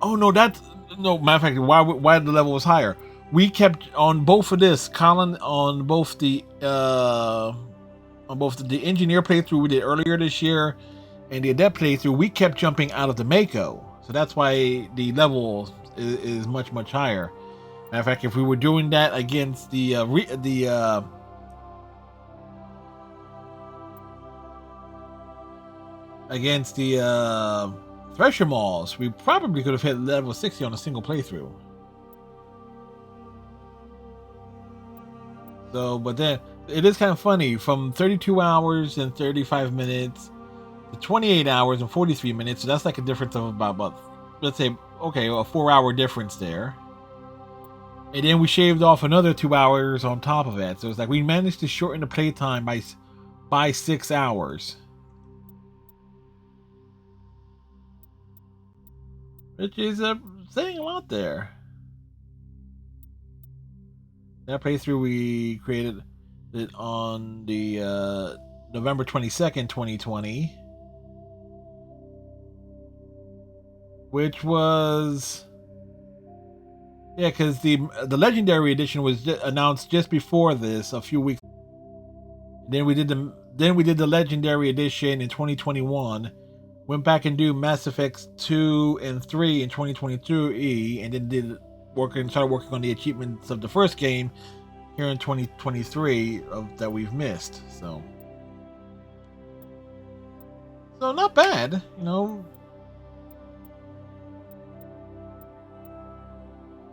Oh no, that's no matter of fact. Why the level was higher? We kept on both of this, Colin, on both the engineer playthrough we did earlier this year and the adept playthrough. We kept jumping out of the Mako, so that's why the level is much higher. Matter of fact, if we were doing that against the Thresher Malls, we probably could have hit level 60 on a single playthrough. So, but then it is kind of funny, from 32 hours and 35 minutes to 28 hours and 43 minutes. So that's like a difference of about let's say, okay, a 4-hour difference there. And then we shaved off another 2 hours on top of it. So it's like we managed to shorten the playtime by 6 hours. Which is saying a lot there. That playthrough we created it on the November 22nd, 2020. Which was... Yeah, because the Legendary Edition was announced just before this, a few weeks. Then we did the Legendary Edition in 2021. Went back and do Mass Effects 2 and 3 in 2022, and then started working on the achievements of the first game here in 2023 that we've missed. So not bad, you know.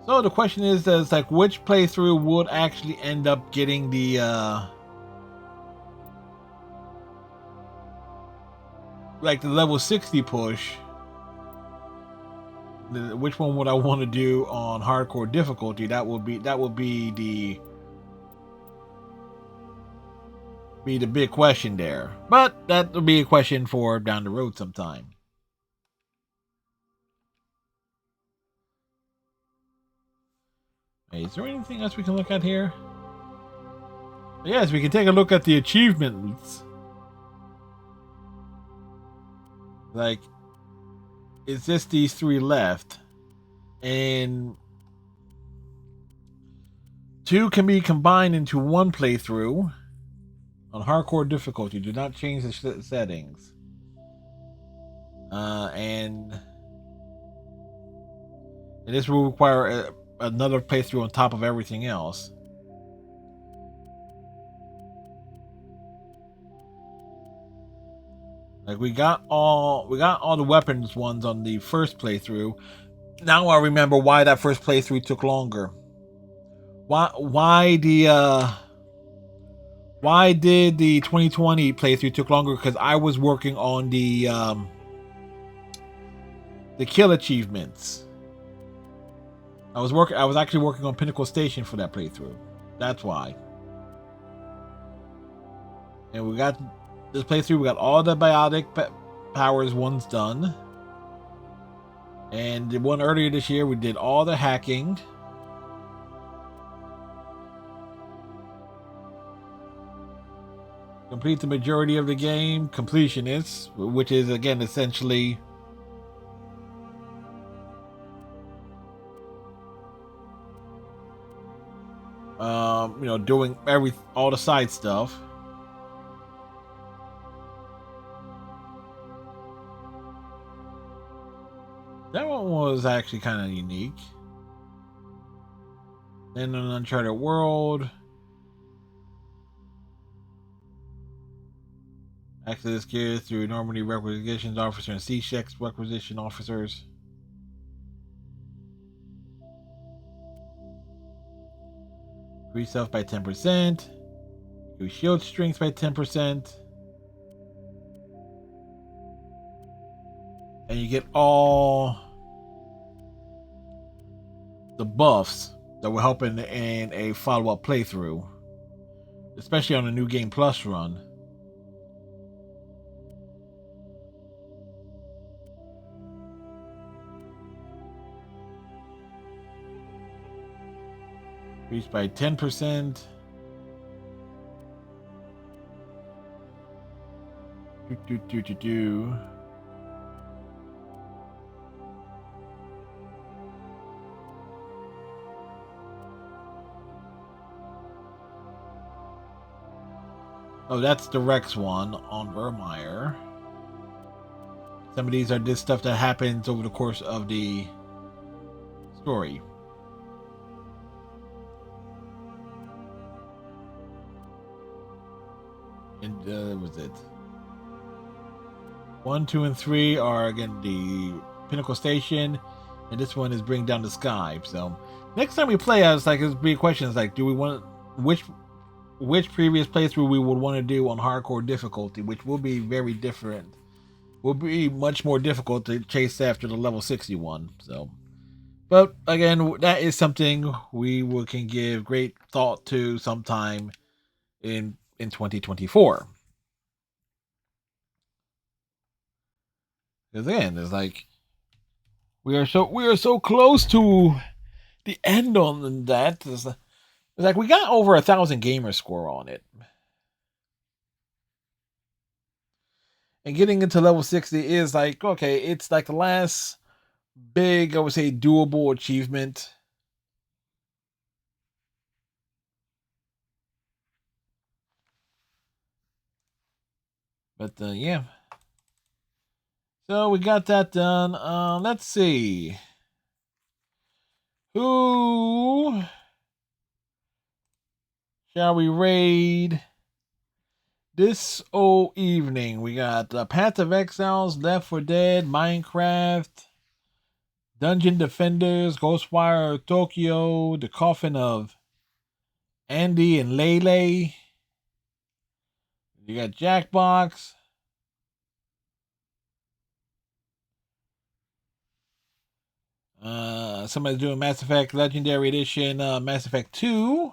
So the question is, like, which playthrough would actually end up getting the like the level 60 push? Which one would I want to do on hardcore difficulty? That would be the big question there. But that will be a question for down the road sometime. Hey, is there anything else we can look at here? Yes, we can take a look at the achievements. Like, it's just these 3 left. And 2 can be combined into 1 playthrough on hardcore difficulty. Do not change the settings. And this will require another playthrough on top of everything else. Like, we got all the weapons ones on the first playthrough. Now I remember why that first playthrough took longer. Why did the 2020 playthrough took longer? Because I was working on the kill achievements. I was actually working on Pinnacle Station for that playthrough. That's why. And we got this playthrough. We got all the Biotic powers ones done. And the one earlier this year, we did all the hacking. Complete the majority of the game. Completionists, which is again essentially doing all the side stuff. That one was actually kind of unique. Then an Uncharted World. Access gear through Normandy requisitions officer and C-Checks requisition officers. Increase health by 10%. Increase shield strength by 10%. And you get all the buffs that will help in a follow-up playthrough. Especially on the New Game Plus run. Reached by 10%. Do. Oh, that's the Rex one on Vermeer. Some of these are this stuff that happens over the course of the story. And was it 1, 2, and 3 are again the Pinnacle Station, and this one is Bring Down the Sky. So next time we play, I was like, there's big questions like, do we want which previous playthrough we would want to do on hardcore difficulty, which will be very different. Will be much more difficult to chase after the level 61. So, but again, that is something we can give great thought to sometime in 2024. Because again, it's like we are so close to the end on that. It's like we got over 1,000 gamer score on it. And getting into level 60 is like, okay, it's like the last big, I would say, doable achievement. But yeah. So we got that done. Let's see. Who shall we raid this evening? We got Path of Exiles, Left 4 Dead, Minecraft, Dungeon Defenders, Ghostwire Tokyo, The Coffin of Andy and Lele. You got Jackbox. Somebody's doing Mass Effect Legendary Edition, Mass Effect 2.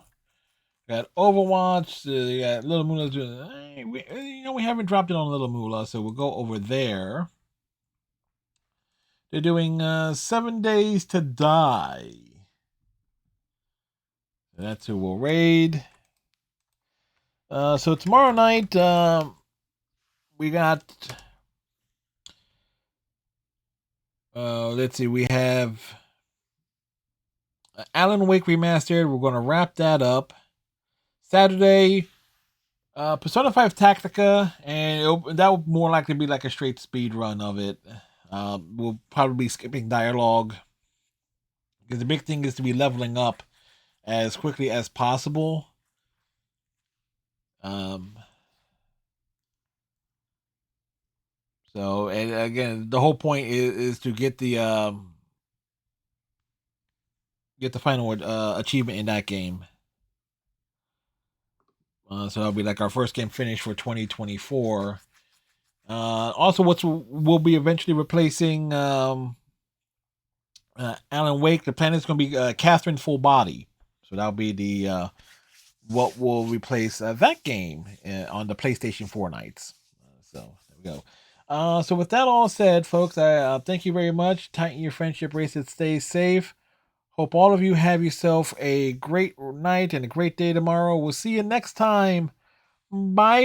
Got Overwatch. You got Little Moolah doing. We haven't dropped it on Little Moolah, so we'll go over there. They're doing 7 Days to Die. That's who we'll raid. So tomorrow night, we got. Let's see, we have Alan Wake Remastered. We're going to wrap that up. Saturday, Persona 5 Tactica, and that will more likely be like a straight speed run of it. We'll probably be skipping dialogue because the big thing is to be leveling up as quickly as possible. So, and again, the whole point is to get the final achievement in that game. So that'll be like our first game finish for 2024. Also, we'll be eventually replacing Alan Wake. The plan is going to be Catherine Full Body. So that'll be the what will replace that game on the PlayStation 4 nights. So there we go. So with that all said, folks, I thank you very much. Tighten your friendship bracelet. Stay safe. Hope all of you have yourself a great night and a great day tomorrow. We'll see you next time. Bye.